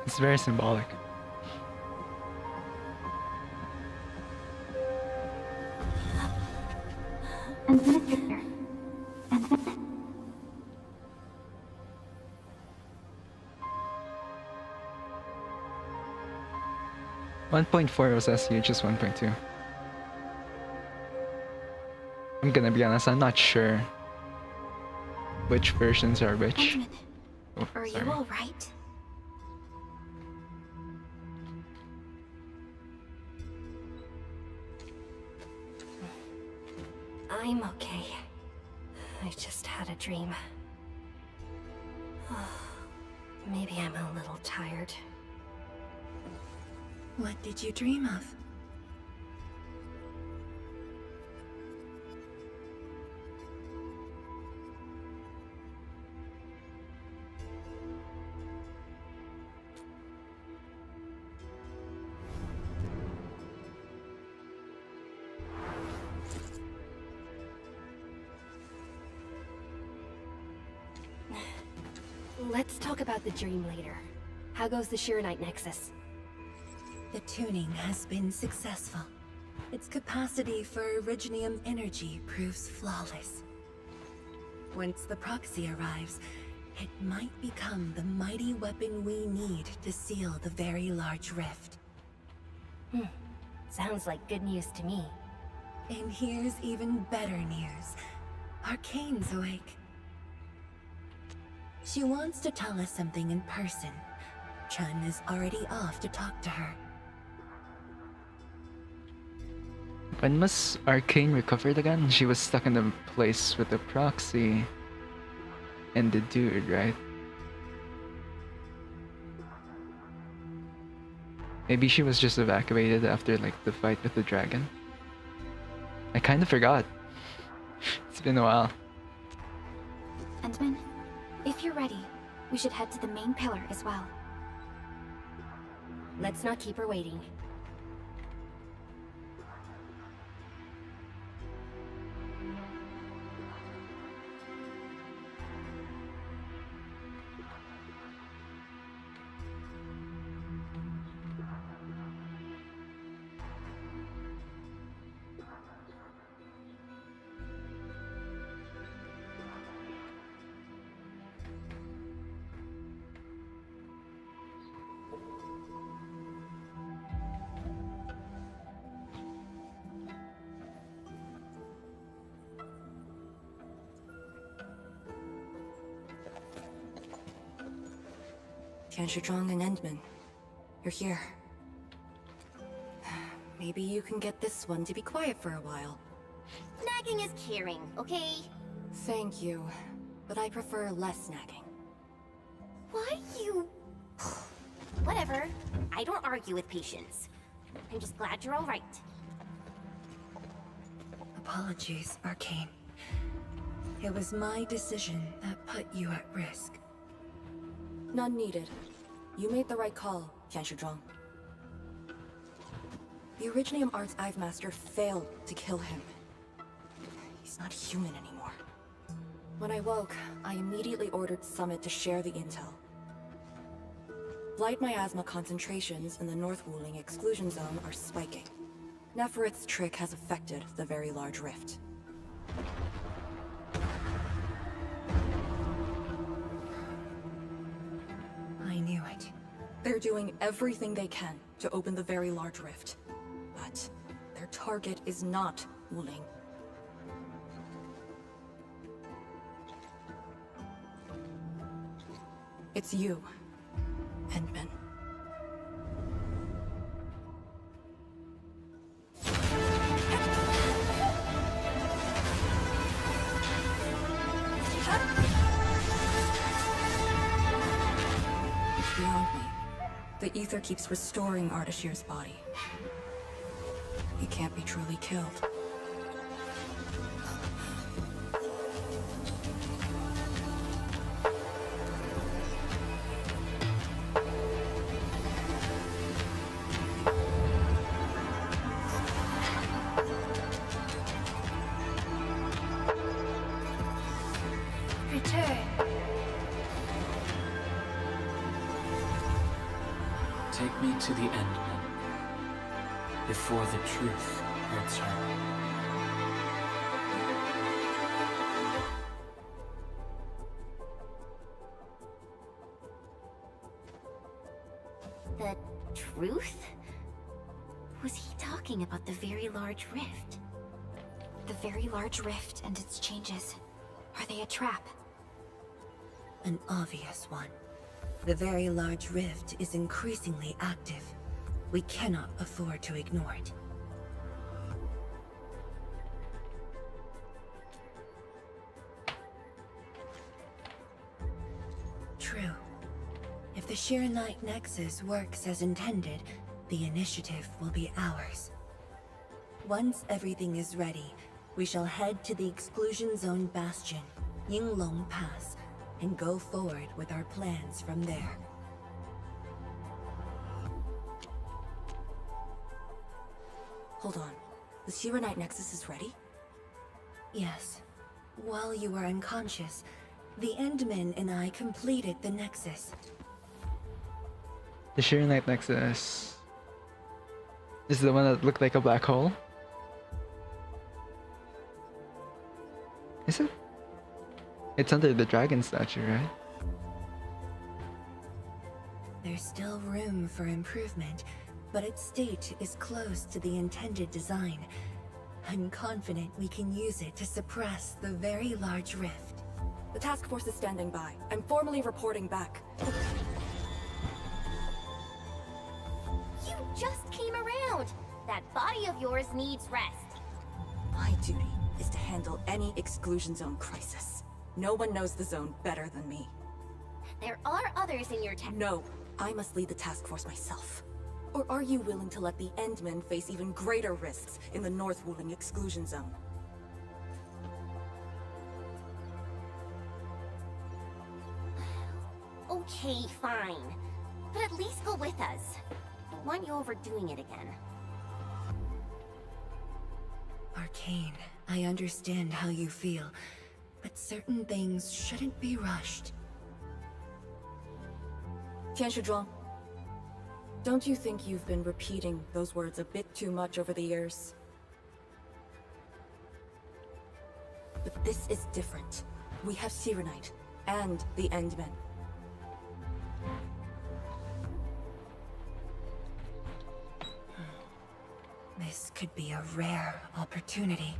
S1: It's very symbolic.
S2: Administrator.
S1: 1.4 was as huge as 1.2. I'm gonna be honest, I'm not sure which versions are which.
S2: Endman,
S1: Oh,
S2: are
S1: sorry.
S2: you alright?
S4: I'm okay. I just had a dream. Maybe I'm a little tired.
S6: What did you dream of?
S4: Let's talk about the dream later. How goes the Sheer Knight Nexus?
S6: The tuning has been successful. Its capacity for originium energy proves flawless. Once the proxy arrives, it might become the mighty weapon we need to seal the very large rift.
S7: Sounds like good news to me.
S6: And here's even better news. Arcane's awake. She wants to tell us something in person. Chun is already off to talk to her.
S1: When was Arcane recovered again? She was stuck in the place with the proxy and the dude, right? Maybe she was just evacuated after like the fight with the dragon. I kind of forgot. It's been a while.
S2: Endman, if you're ready, we should head to the main pillar as well.
S7: Let's not keep her waiting.
S6: Tianshizhuang and Endman, you're here. Maybe you can get this one to be quiet for a while.
S7: Nagging is caring, okay?
S6: Thank you, but I prefer less nagging.
S7: Why you... Whatever. I don't argue with patience. I'm just glad you're alright.
S6: Apologies, Arcane. It was my decision that put you at risk. None needed. You made the right call, Tianshizhuang. The Originium Arts I've mastered failed to kill him. He's not human anymore. When I woke, I immediately ordered Summit to share the intel. Blight miasma concentrations in the North Wuling exclusion zone are spiking. Neferith's trick has affected the Very Large Rift. I knew it. They're doing everything they can to open the Very Large Rift. But their target is not Wuling. It's you, Endman. It's beyond me. The ether keeps restoring Ardashir's body. He can't be truly killed.
S2: Return.
S8: Take me to the Endman, before the truth hurts her.
S7: The truth? Was he talking about the Very Large Rift?
S2: The Very Large Rift and its changes. Are they a trap?
S6: An obvious one. The Very Large Rift is increasingly active. We cannot afford to ignore it. True. If the Sheer Night Nexus works as intended, the initiative will be ours. Once everything is ready, we shall head to the Exclusion Zone Bastion, Yinglong Pass, and go forward with our plans from there. Hold on. The Sheer Night Nexus is ready? Yes. While you were unconscious, the Endman and I completed the Nexus.
S1: The Sheer Night Nexus is the one that looked like a black hole. Is it? It's under the dragon statue, right?
S6: There's still room for improvement, but its state is close to the intended design. I'm confident we can use it to suppress the very large rift.
S9: The task force is standing by. I'm formally reporting back.
S7: You just came around. That body of yours needs rest.
S9: My duty is to handle any exclusion zone crisis. No one knows the zone better than me.
S7: There are others in your tech.
S9: No, I must lead the task force myself. Or are you willing to let the Endmen face even greater risks in the North Wuling exclusion zone?
S7: Okay, fine. But at least go with us. I don't want you overdoing it again.
S6: Arcane, I understand how you feel, but certain things shouldn't be rushed.
S9: Tianshuzhuang, don't you think you've been repeating those words a bit too much over the years? But this is different. We have Sirenite and the Endmen.
S6: This could be a rare opportunity.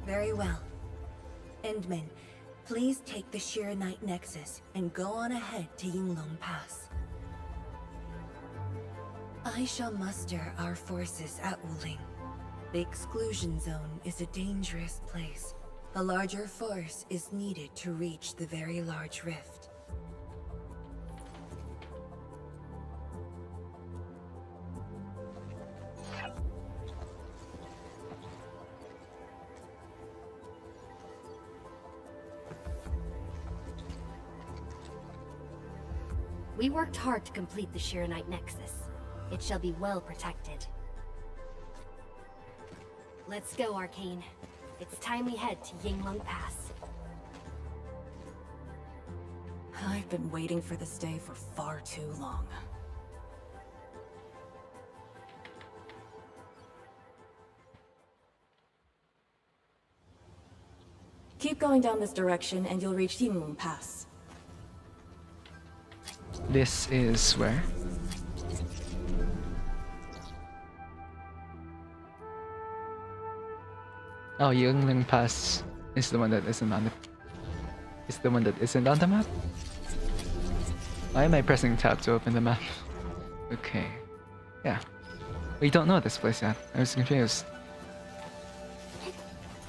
S6: Very well. Endmen, please take the Shirenite Nexus and go on ahead to Yinglong Pass. I shall muster our forces at Wuling. The exclusion zone is a dangerous place. A larger force is needed to reach the very large rift.
S10: We worked hard to complete the Shirenite Nexus. It shall be well protected. Let's go, Arcane. It's time we head to Yinglong Pass.
S9: I've been waiting for this day for far too long. Keep going down this direction and you'll reach Yinglong Pass.
S1: This is where? Oh, Yingling Pass is the one that isn't on the... Is the one that isn't on the map? Why am I pressing tab to open the map? Okay. Yeah. We don't know this place yet. I was confused.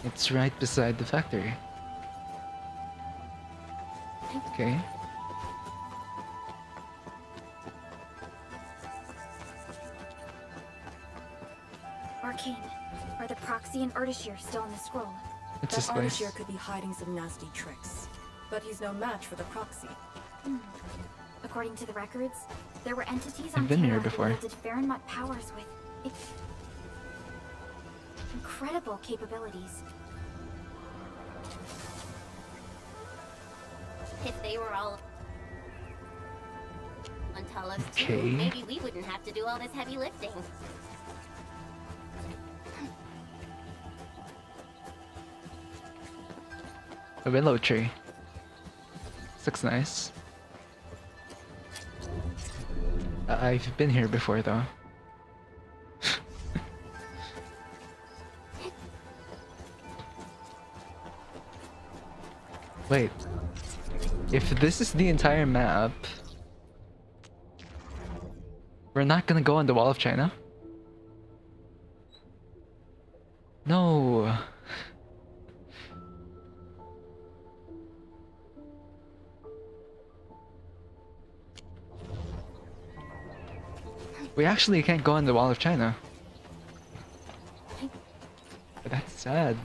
S1: It's right beside the factory. Okay.
S2: Arcane, are the Proxy and Erdashir still in the scroll?
S1: It's
S9: That
S1: this place.
S9: Ardashir could be hiding some nasty tricks. But he's no match for the Proxy.
S2: According to the records, there were entities
S1: I've
S2: on
S1: been here
S2: Terra who
S1: before.
S2: wielded Farenmut powers with incredible capabilities.
S7: If they were all on Talos
S1: Okay.
S7: too, maybe we wouldn't have to do all this heavy lifting.
S1: A willow tree. This looks nice. I've been here before though. Wait. If this is the entire map, we're not gonna go on the Wall of China? No. We actually can't go on the Wall of China. But that's sad.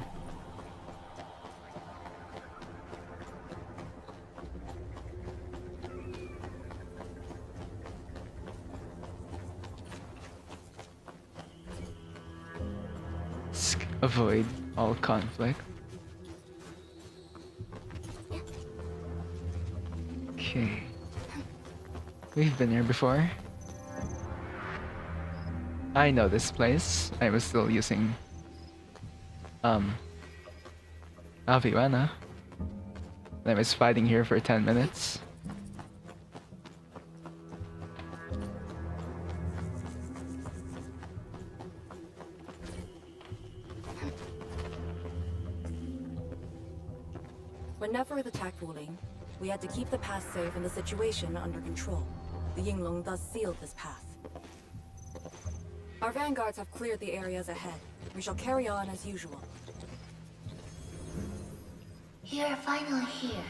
S1: Avoid all conflict. Okay. We've been here before. I know this place. I was still using Aviwana. I was fighting here for 10 minutes.
S9: When Neferith attacked Wuling, we had to keep the pass safe and the situation under control. The Yinglong thus sealed this path. Our vanguards have cleared the areas ahead. We shall carry on as usual.
S2: You're finally here.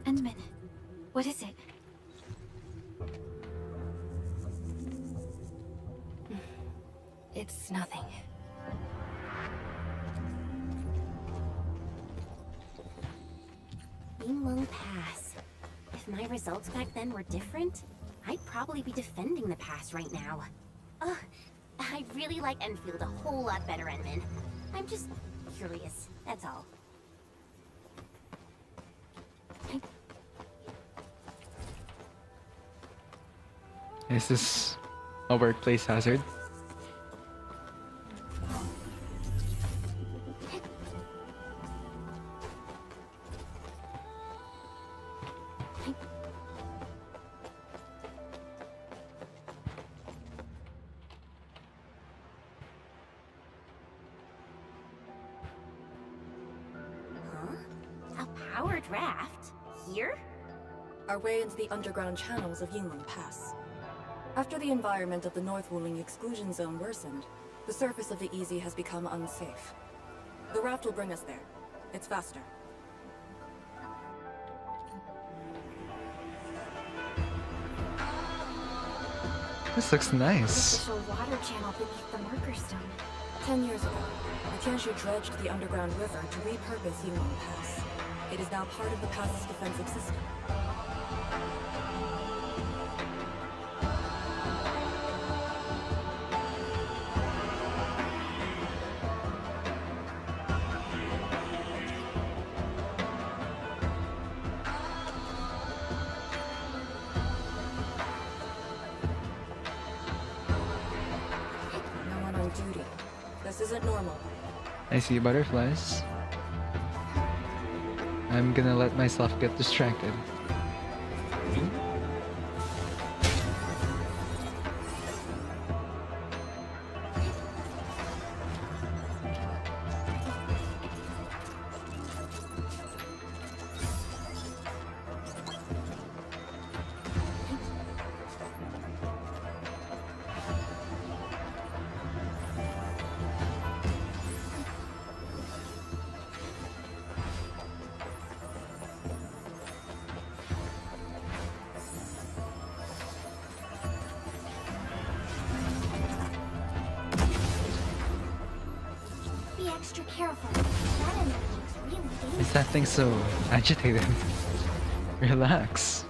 S10: Endman, what is it? It's nothing.
S7: Yinglong Pass. If my results back then were different, I'd probably be defending the pass right now. Ugh, I really like Endfield a whole lot better, Endman. I'm just curious, that's all.
S1: Is this a workplace hazard?
S7: A powered raft? Here?
S9: Our way into the underground channels of Yinglong Pass. After the environment of the North Wuling exclusion zone worsened, the surface of the Easy has become unsafe. The raft will bring us there. It's faster.
S1: This looks nice.
S10: Official water channel beneath the marker stone.
S9: 10 years ago, the Tianshu dredged the underground river to repurpose Yinglong Pass. It is now part of the pass's defensive system. No one on duty. This isn't normal.
S1: I see butterflies. I'm gonna let myself get distracted.
S2: Be extra careful. That enemy looks really dangerous.
S1: Is that thing so agitated? Relax.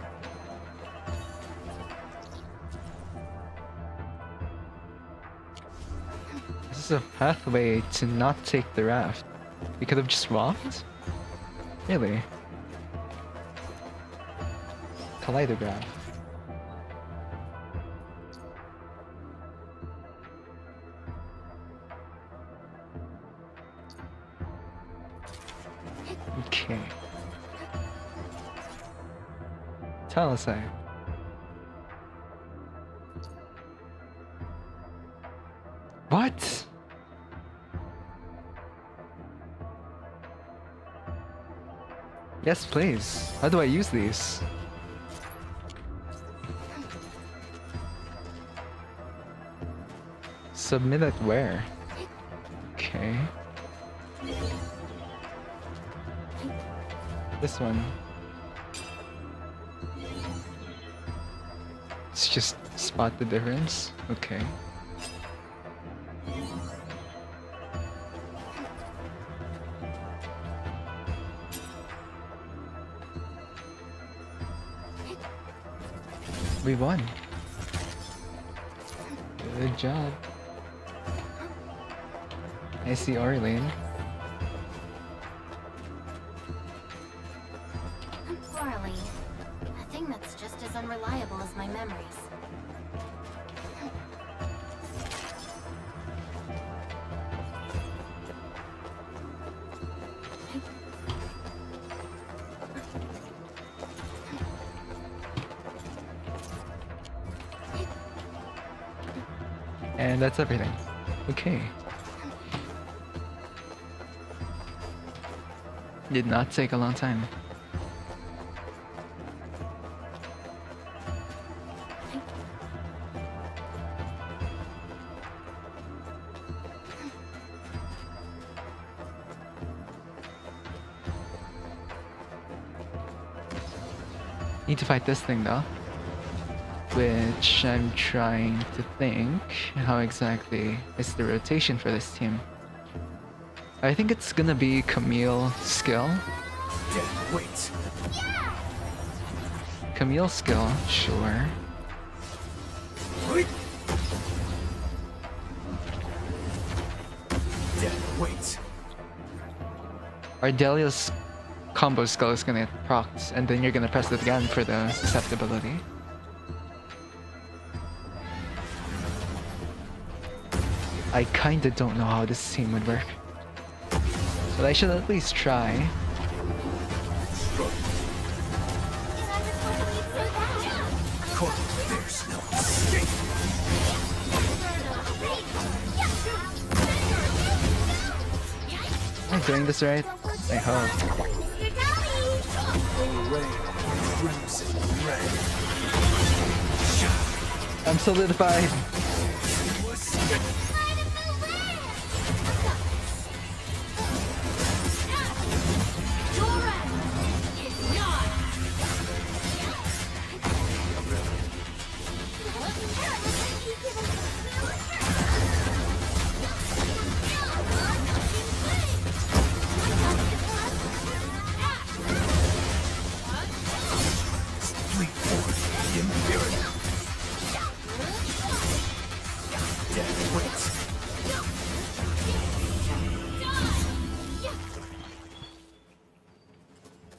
S1: This is a pathway to not take the raft. We could have just walked? Really? Kaleidograph. Okay. Talisay. What? Yes, please. How do I use these? Submit it where? Okay. This one. It's just spot the difference. Okay. We won. Good job. I see Orlane.
S7: Poorly. A thing that's just as unreliable as my memories.
S1: And that's everything. Okay. Did not take a long time. Need to fight this thing though. Which I'm trying to think how exactly is the rotation for this team. I think it's gonna be Camille skill.
S3: Dead weight.
S1: Camille skill, sure.
S3: Dead weight.
S1: Ardelia's combo skill is gonna get procced, and then you're gonna press it again for the susceptibility. I kinda don't know how this team would work. But I should at least try.
S3: There's no escape.
S1: Am I doing this right? I hope. I'm solidified.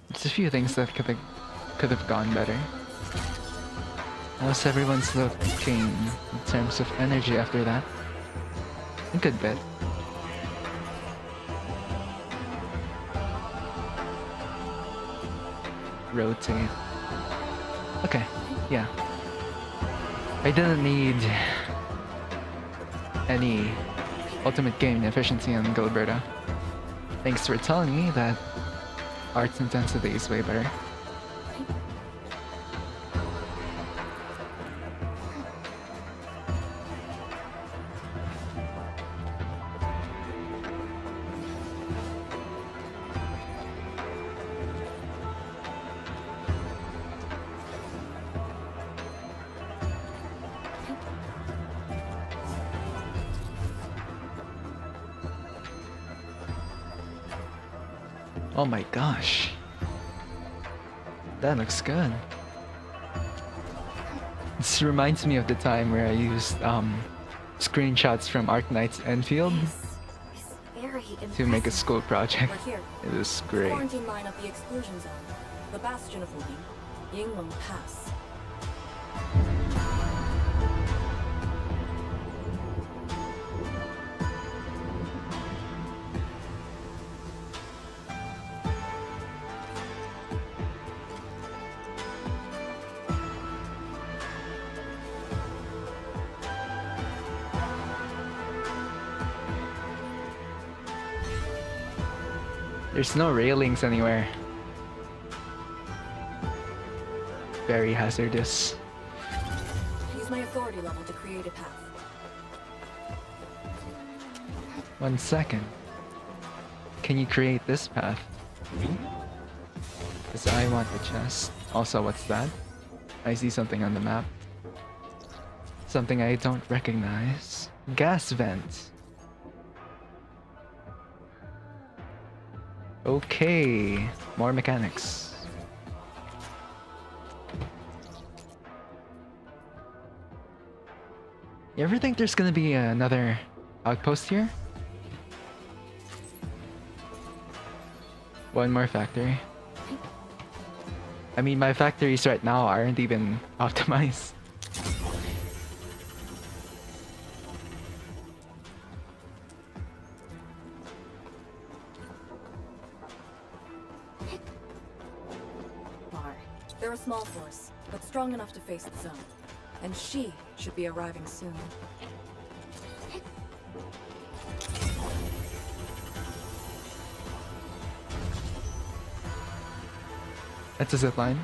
S1: There's a few things that could have gone better. How's everyone's looking in terms of energy after that? A good bit. Rotate. Okay, yeah. I didn't need any ultimate game efficiency on Gilberta. Thanks for telling me that arts intensity is way better. Oh my gosh. That looks good. This reminds me of the time where I used screenshots from Arknights Endfield to make a school project.
S9: We're here.
S1: It was great.
S9: Quarantine line of the exclusion zone. The bastion of Wuling. Yinglong Pass.
S1: There's no railings anywhere. Very hazardous.
S9: Use my authority level to create a path.
S1: 1 second. Can you create this path? Because I want the chest. Also, what's that? I see something on the map. Something I don't recognize. Gas vent. Okay, more mechanics. You ever think there's gonna be another outpost here? One more factory. I mean, my factories right now aren't even optimized.
S9: They're a small force, but strong enough to face the zone. And she should be arriving soon.
S1: That's a zip line.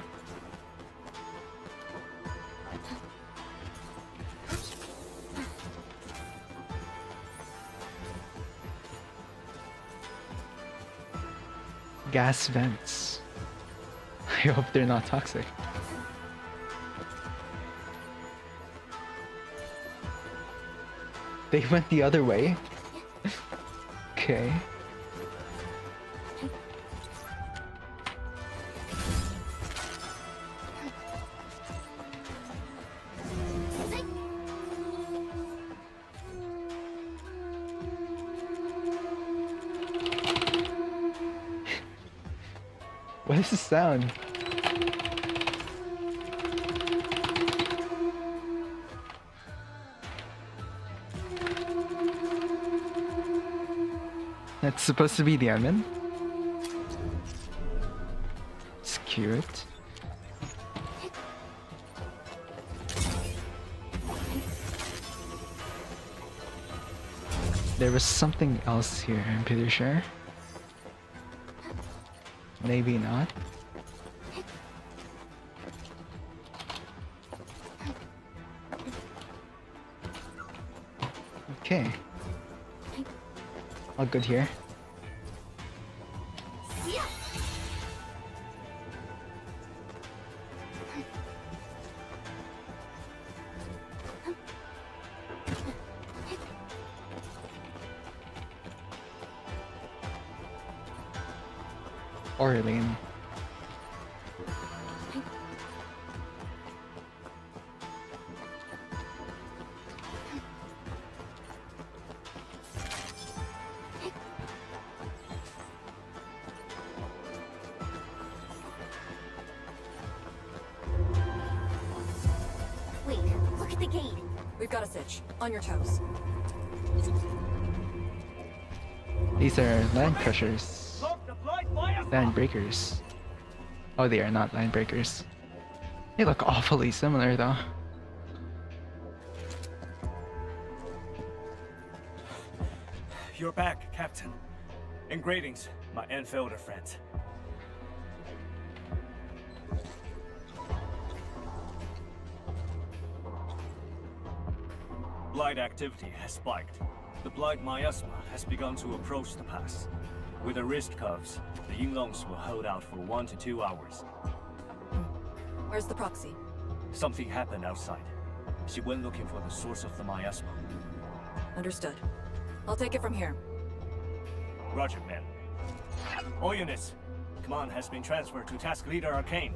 S1: Gas vents. I hope they're not toxic. They went the other way. Okay. What is the sound? That's supposed to be the admin. It's cute. There was something else here, I'm pretty sure. Maybe not. Okay. All good here. Orlean.
S7: Wait, look at the gate.
S9: We've got a sitch. On your toes.
S1: These are land crushers. Land breakers. Oh, they are not land breakers. They look awfully similar though.
S11: You're back, Captain. And greetings, my Endfielder friends. Blight activity has spiked. The Blight miasma has begun to approach the pass. With the risk curves, the Yinglongs will hold out for 1 to 2 hours.
S9: Where's the proxy?
S11: Something happened outside. She went looking for the source of the miasma.
S9: Understood. I'll take it from here.
S11: Roger, man. All units, command has been transferred to Task Leader Arcane.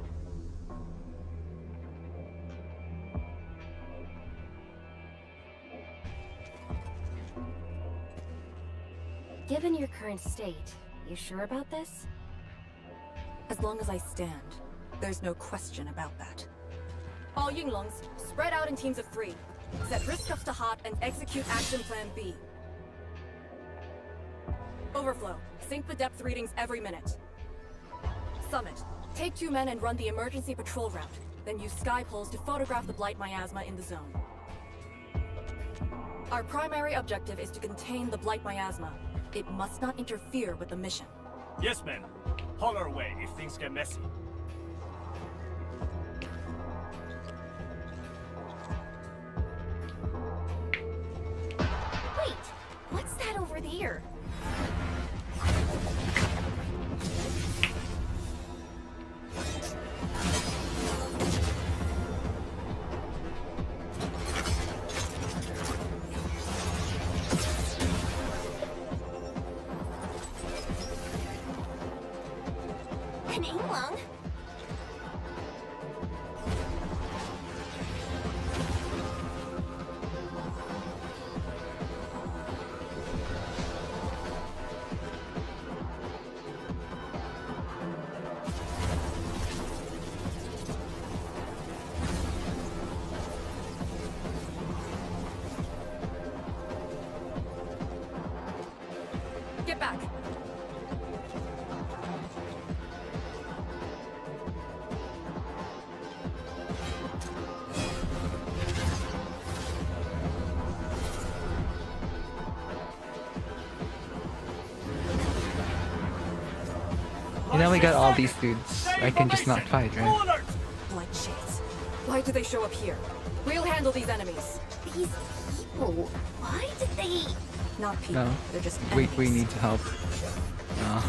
S10: Given your current state, you sure about this?
S9: As long as I stand, there's no question about that. All Yinglongs, spread out in teams of 3. Set risk cuffs to hot and execute action plan B. Overflow, sync the depth readings every minute. Summit, take 2 men and run the emergency patrol route. Then use sky pulls to photograph the Blight miasma in the zone. Our primary objective is to contain the Blight miasma. It must not interfere with the mission.
S11: Yes, men. Holler away if things get messy.
S7: Wait, what's that over there? An Yinglong?
S9: Get back!
S1: You know we got all these dudes. I can just not fight, right?
S9: Blood shades. Why do they show up here? We'll handle these enemies.
S7: These people, why did they...
S9: Not people.
S1: No.
S9: They're just
S1: We
S9: enemies.
S1: need to help. No.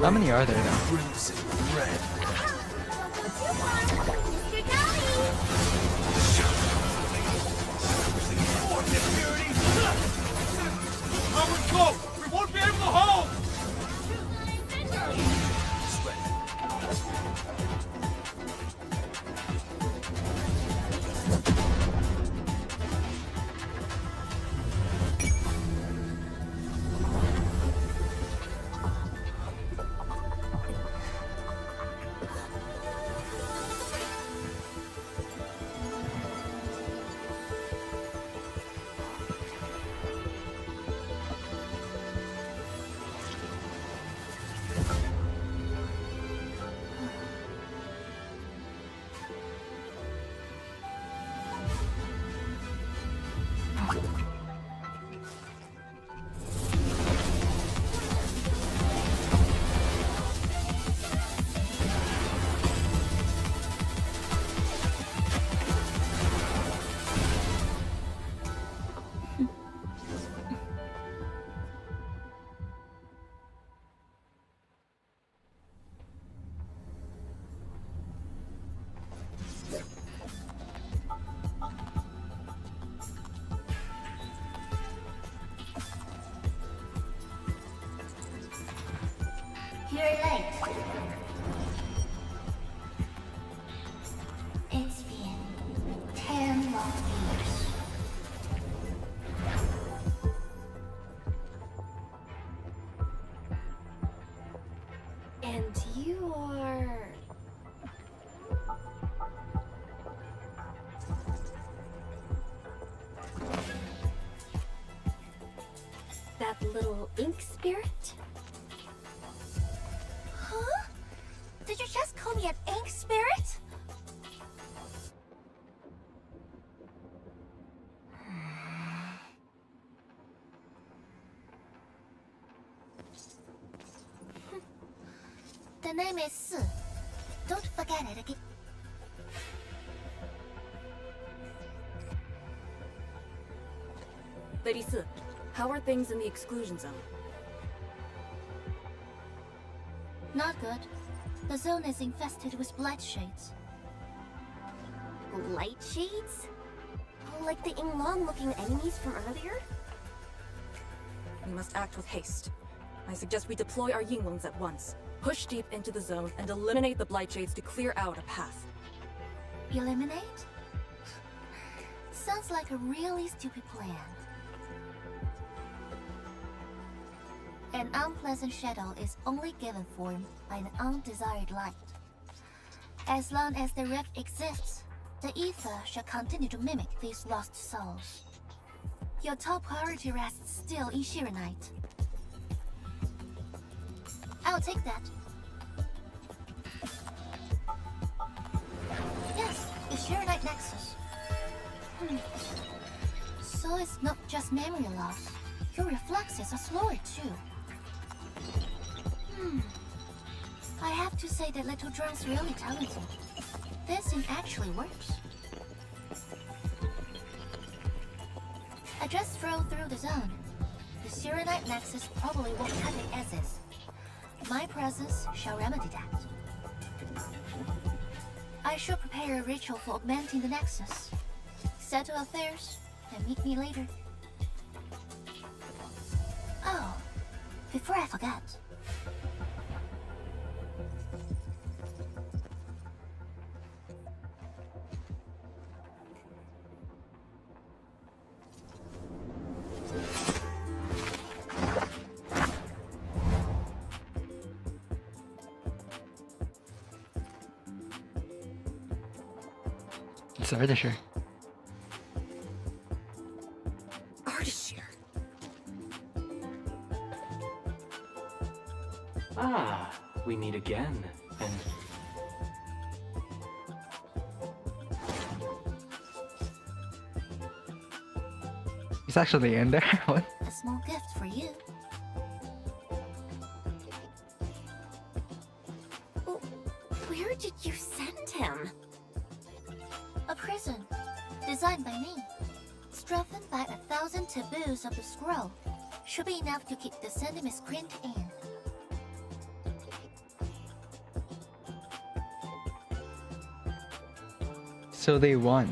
S1: How many are there now?
S3: Crimson red.
S11: We won't be able to hold!
S2: You're late. It's been 10 long years.
S4: And you are... that little ink spirit?
S2: Huh? Did you just call me an ink spirit? The name is Su. Don't forget it again.
S9: Lady Si, how are things in the exclusion zone?
S2: Not good. The zone is infested with blight shades.
S7: Light shades? Oh, like the Inglong-looking enemies from earlier?
S9: We must act with haste. I suggest we deploy our Yinglings at once. Push deep into the zone and eliminate the blight shades to clear out a path.
S2: Eliminate? Sounds like a really stupid plan. An unpleasant shadow is only given form by an undesired light. As long as the rift exists, the ether shall continue to mimic these lost souls. Your top priority rests still in Shiranite. I'll take that. Yes, the Shiranite Nexus. So it's not just memory loss. Your reflexes are slower too. I have to say that Little Drone's really talented. This thing actually works. I just drove through the zone. The Shiranite Nexus probably won't cut it as is. My presence shall remedy that. I shall prepare a ritual for augmenting the Nexus. Settle affairs, and meet me later. Oh, before I forget.
S1: It's Ardashir.
S6: Ardashir.
S8: Ah, we meet again, and
S1: He's actually in there. What?
S2: A small gift for you.
S7: Where did you send him?
S2: A prison, designed by me. Strengthened by 1,000 taboos of the scroll. Should be enough to keep the sending miscreant in.
S1: So they won.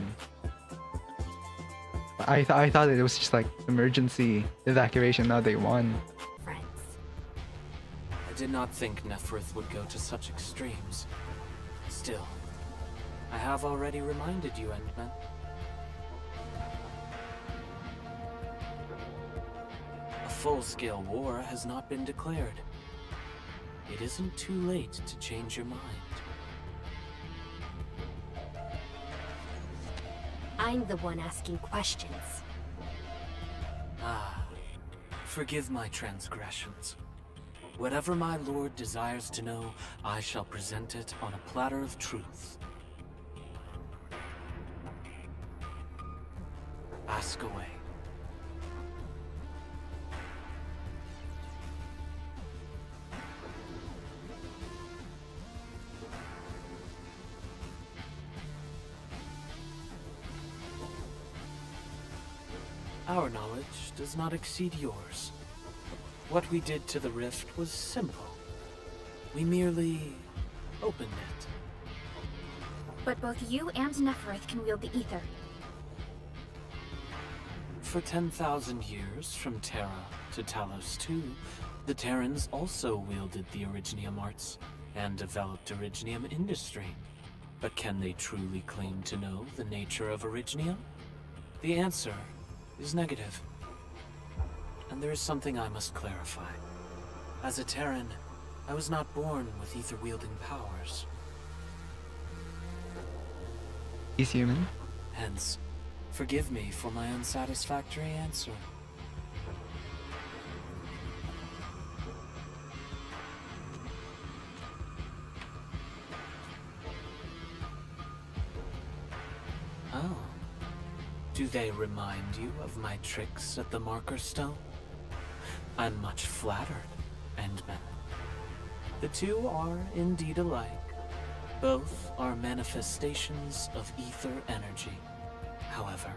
S1: I thought it was just like emergency evacuation. Now they won.
S7: Friends.
S8: I did not think Neferth would go to such extremes. Still, I have already reminded you, Endman. A full-scale war has not been declared. It isn't too late to change your mind.
S10: I'm the one asking questions.
S8: Ah, forgive my transgressions. Whatever my lord desires to know, I shall present it on a platter of truth. Ask away. Our knowledge does not exceed yours. What we did to the rift was simple. We merely opened it.
S12: But both you and Neferth can wield the ether.
S8: For 10,000 years, from Terra to Talos II, the Terrans also wielded the Originium arts and developed Originium industry. But can they truly claim to know the nature of Originium? The answer is negative. And there is something I must clarify. As a Terran, I was not born with ether-wielding powers.
S1: He's human.
S8: Hence, forgive me for my unsatisfactory answer. Oh. Do they remind you of my tricks at the Marker Stone? I'm much flattered, Endman. The two are indeed alike. Both are manifestations of ether energy. However,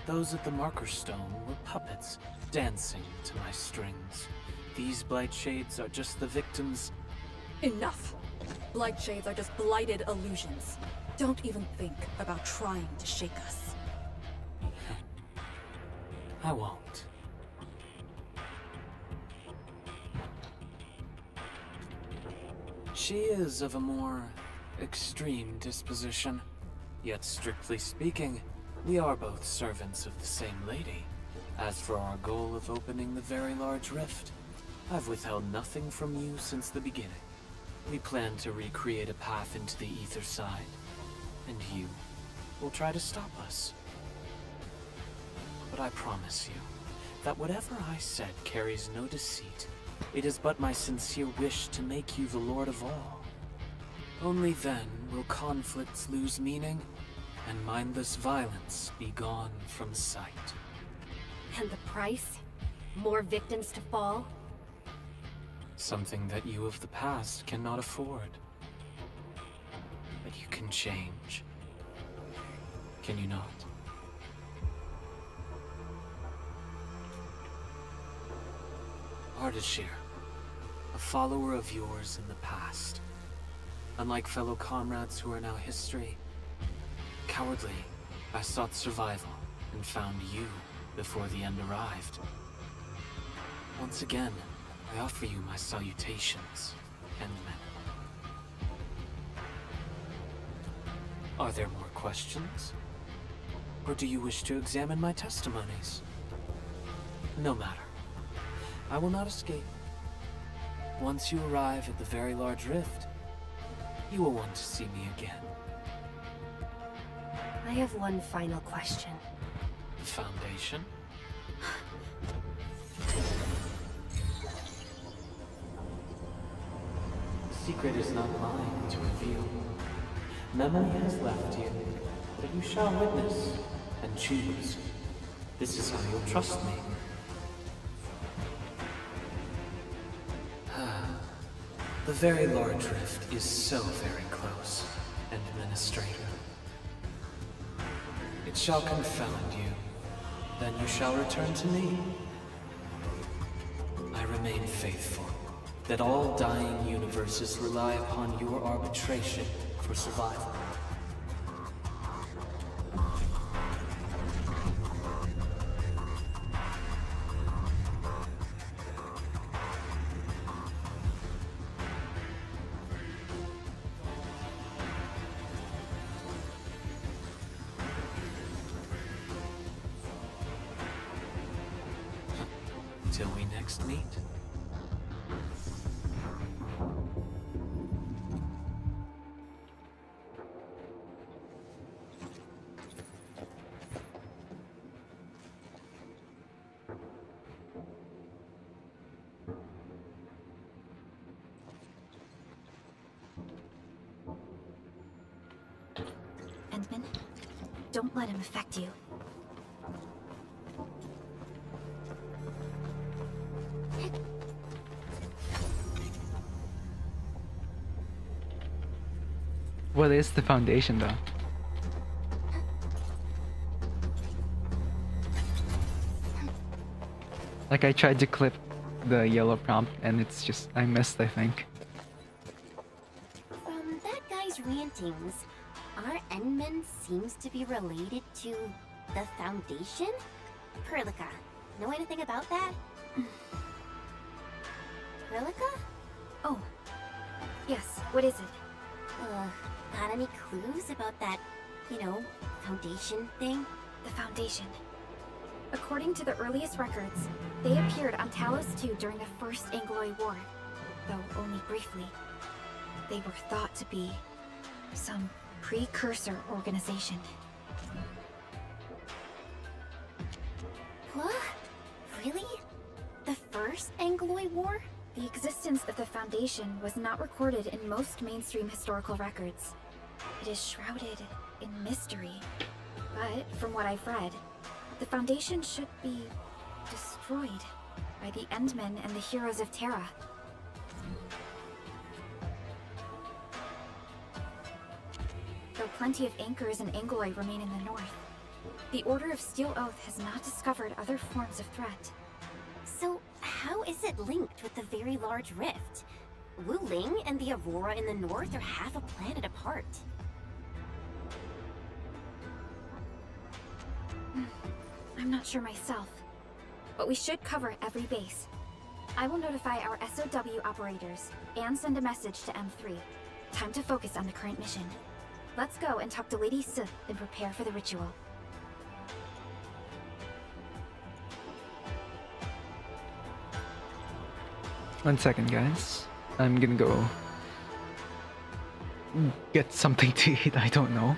S8: those at the Marker Stone were puppets dancing to my strings. These blight shades are just the victims.
S9: Enough! Blight shades are just blighted illusions. Don't even think about trying to shake us.
S8: I won't. She is of a more extreme disposition. Yet strictly speaking, we are both servants of the same lady. As for our goal of opening the very large rift, I've withheld nothing from you since the beginning. We plan to recreate a path into the ether side, and you will try to stop us. But I promise you that whatever I said carries no deceit. It is but my sincere wish to make you the Lord of all. Only then will conflicts lose meaning, and mindless violence be gone from sight.
S10: And the price? More victims to fall?
S8: Something that you of the past cannot afford. But you can change. Can you not? Ardashir, a follower of yours in the past. Unlike fellow comrades who are now history, cowardly, I sought survival and found you before the end arrived. Once again, I offer you my salutations, Endman. Are there more questions? Or do you wish to examine my testimonies? No matter. I will not escape. Once you arrive at the very large rift, you will want to see me again.
S10: I I have one final question.
S8: The Foundation? The secret is not mine to reveal. Memory has left you, but you shall witness and choose. This is how you'll trust me. The very large rift is so very close, Administrator. It shall confound you. Then you shall return to me. I remain faithful, that all dying universes rely upon your arbitration for survival. Till we next meet.
S12: Endman, don't let him affect you.
S1: What is the Foundation, though? Like, I tried to clip the yellow prompt and it's just, I missed, I think.
S7: From that guy's rantings, our Endman seems to be related to the Foundation? Perlica, know anything about that? Perlica?
S12: Oh, yes, what is it?
S7: Got any clues about that, Foundation thing?
S12: The Foundation. According to the earliest records, they appeared on Talos 2 during the First Angloid War, though only briefly. They were thought to be some precursor organization.
S7: What? Really? The First Angloid War?
S12: The existence of the Foundation was not recorded in most mainstream historical records. It is shrouded in mystery. But, from what I've read, the Foundation should be destroyed by the Endmen and the heroes of Terra. Though plenty of anchors and Angloid remain in the north, the Order of Steel Oath has not discovered other forms of threat.
S7: So, how is it linked with the Very Large Rift? Wu Ling and the Aurora in the north are half a planet apart.
S12: I'm not sure myself, but we should cover every base. I will notify our SOW operators and send a message to M3. Time to focus on the current mission. Let's go and talk to Lady Sith and prepare for the ritual.
S1: One second, guys. I'm gonna go get something to eat. I don't know.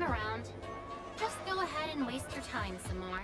S7: around. Just go ahead and waste your time some more.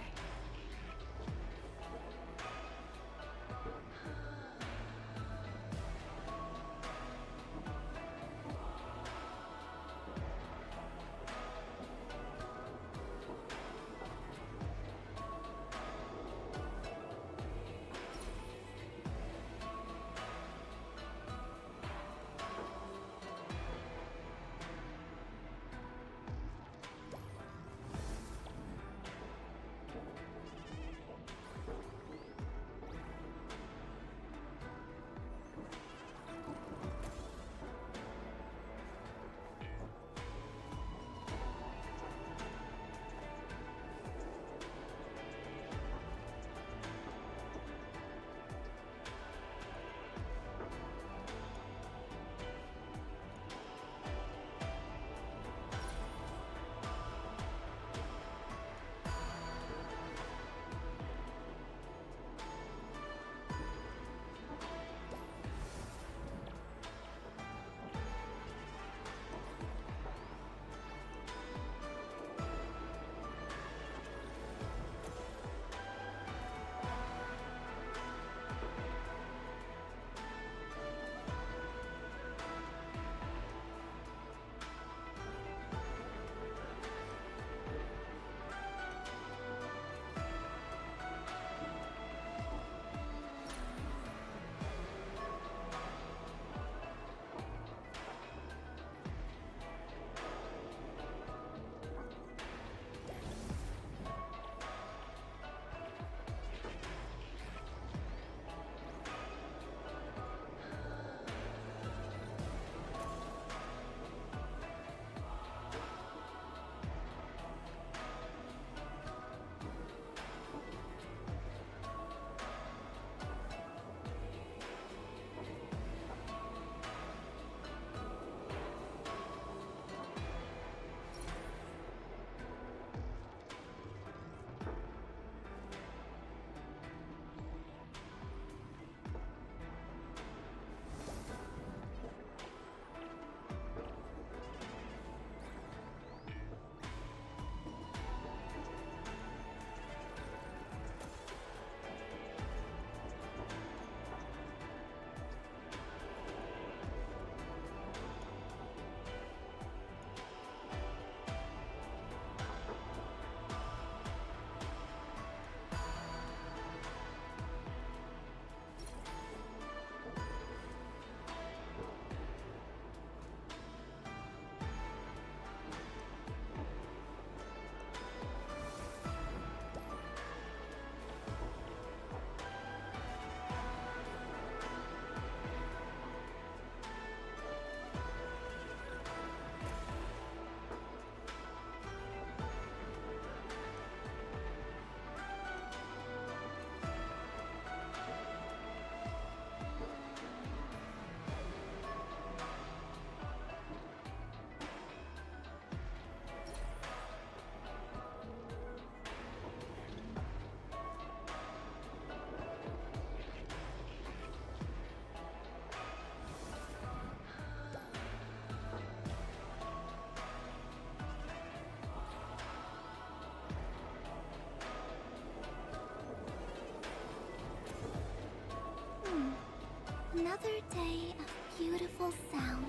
S2: Another day of beautiful sounds.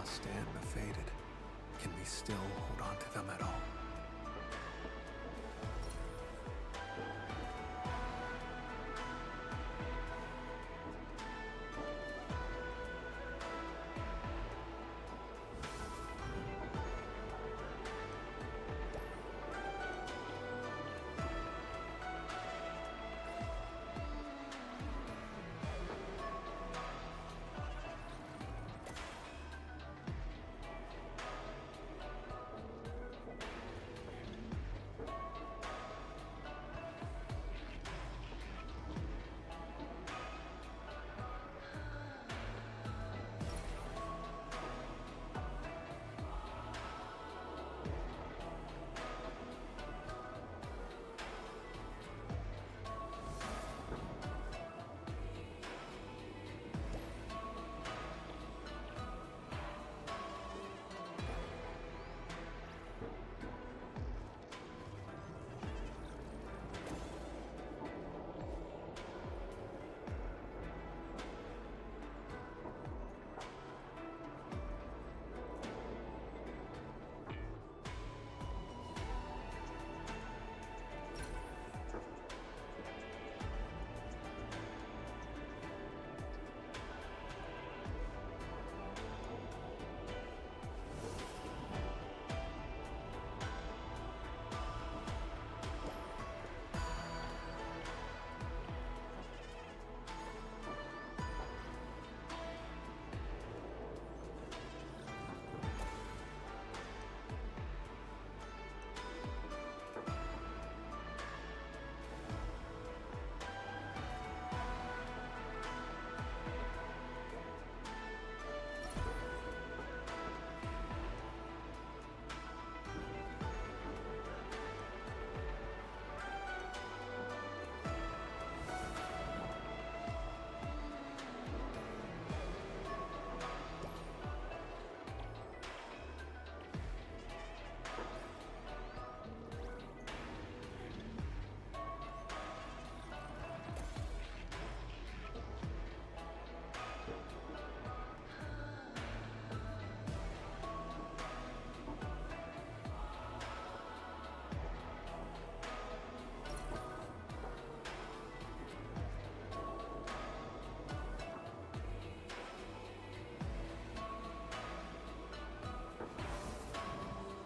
S3: lost and the fated, can we still hold on to them at all?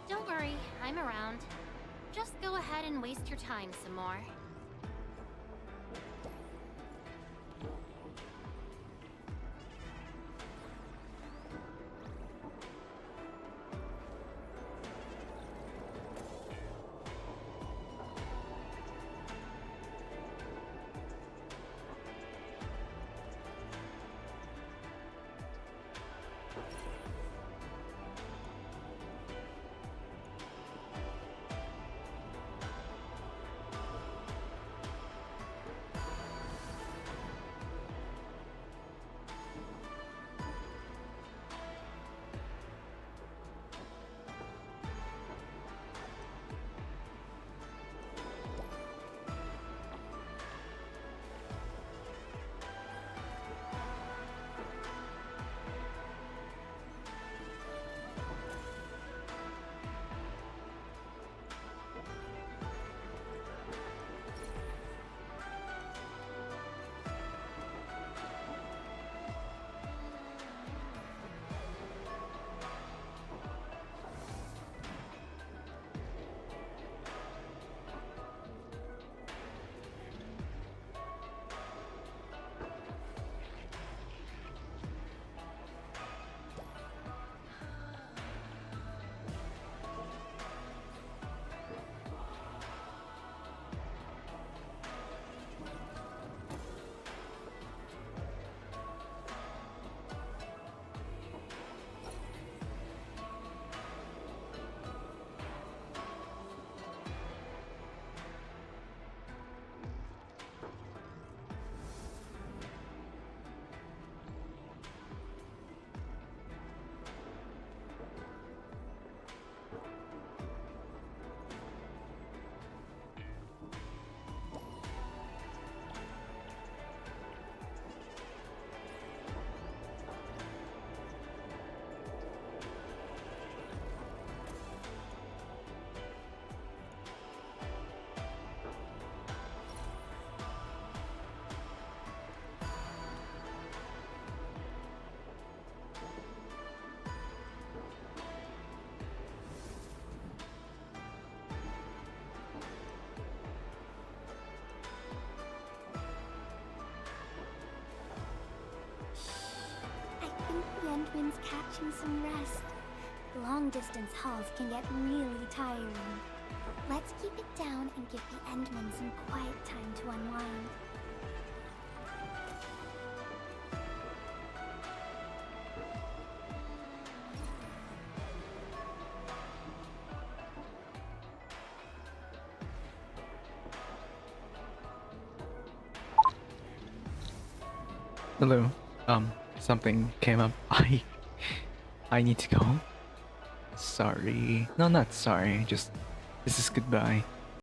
S7: Don't worry, I'm around. Just go ahead and waste your time some more.
S2: hope the Endwind's catching some rest. Long-distance hauls can get really tiring. Let's keep it down and give the Endwind some quiet time to unwind.
S1: Hello. Something came up. I need to go. Sorry. No, not sorry. Just this is goodbye.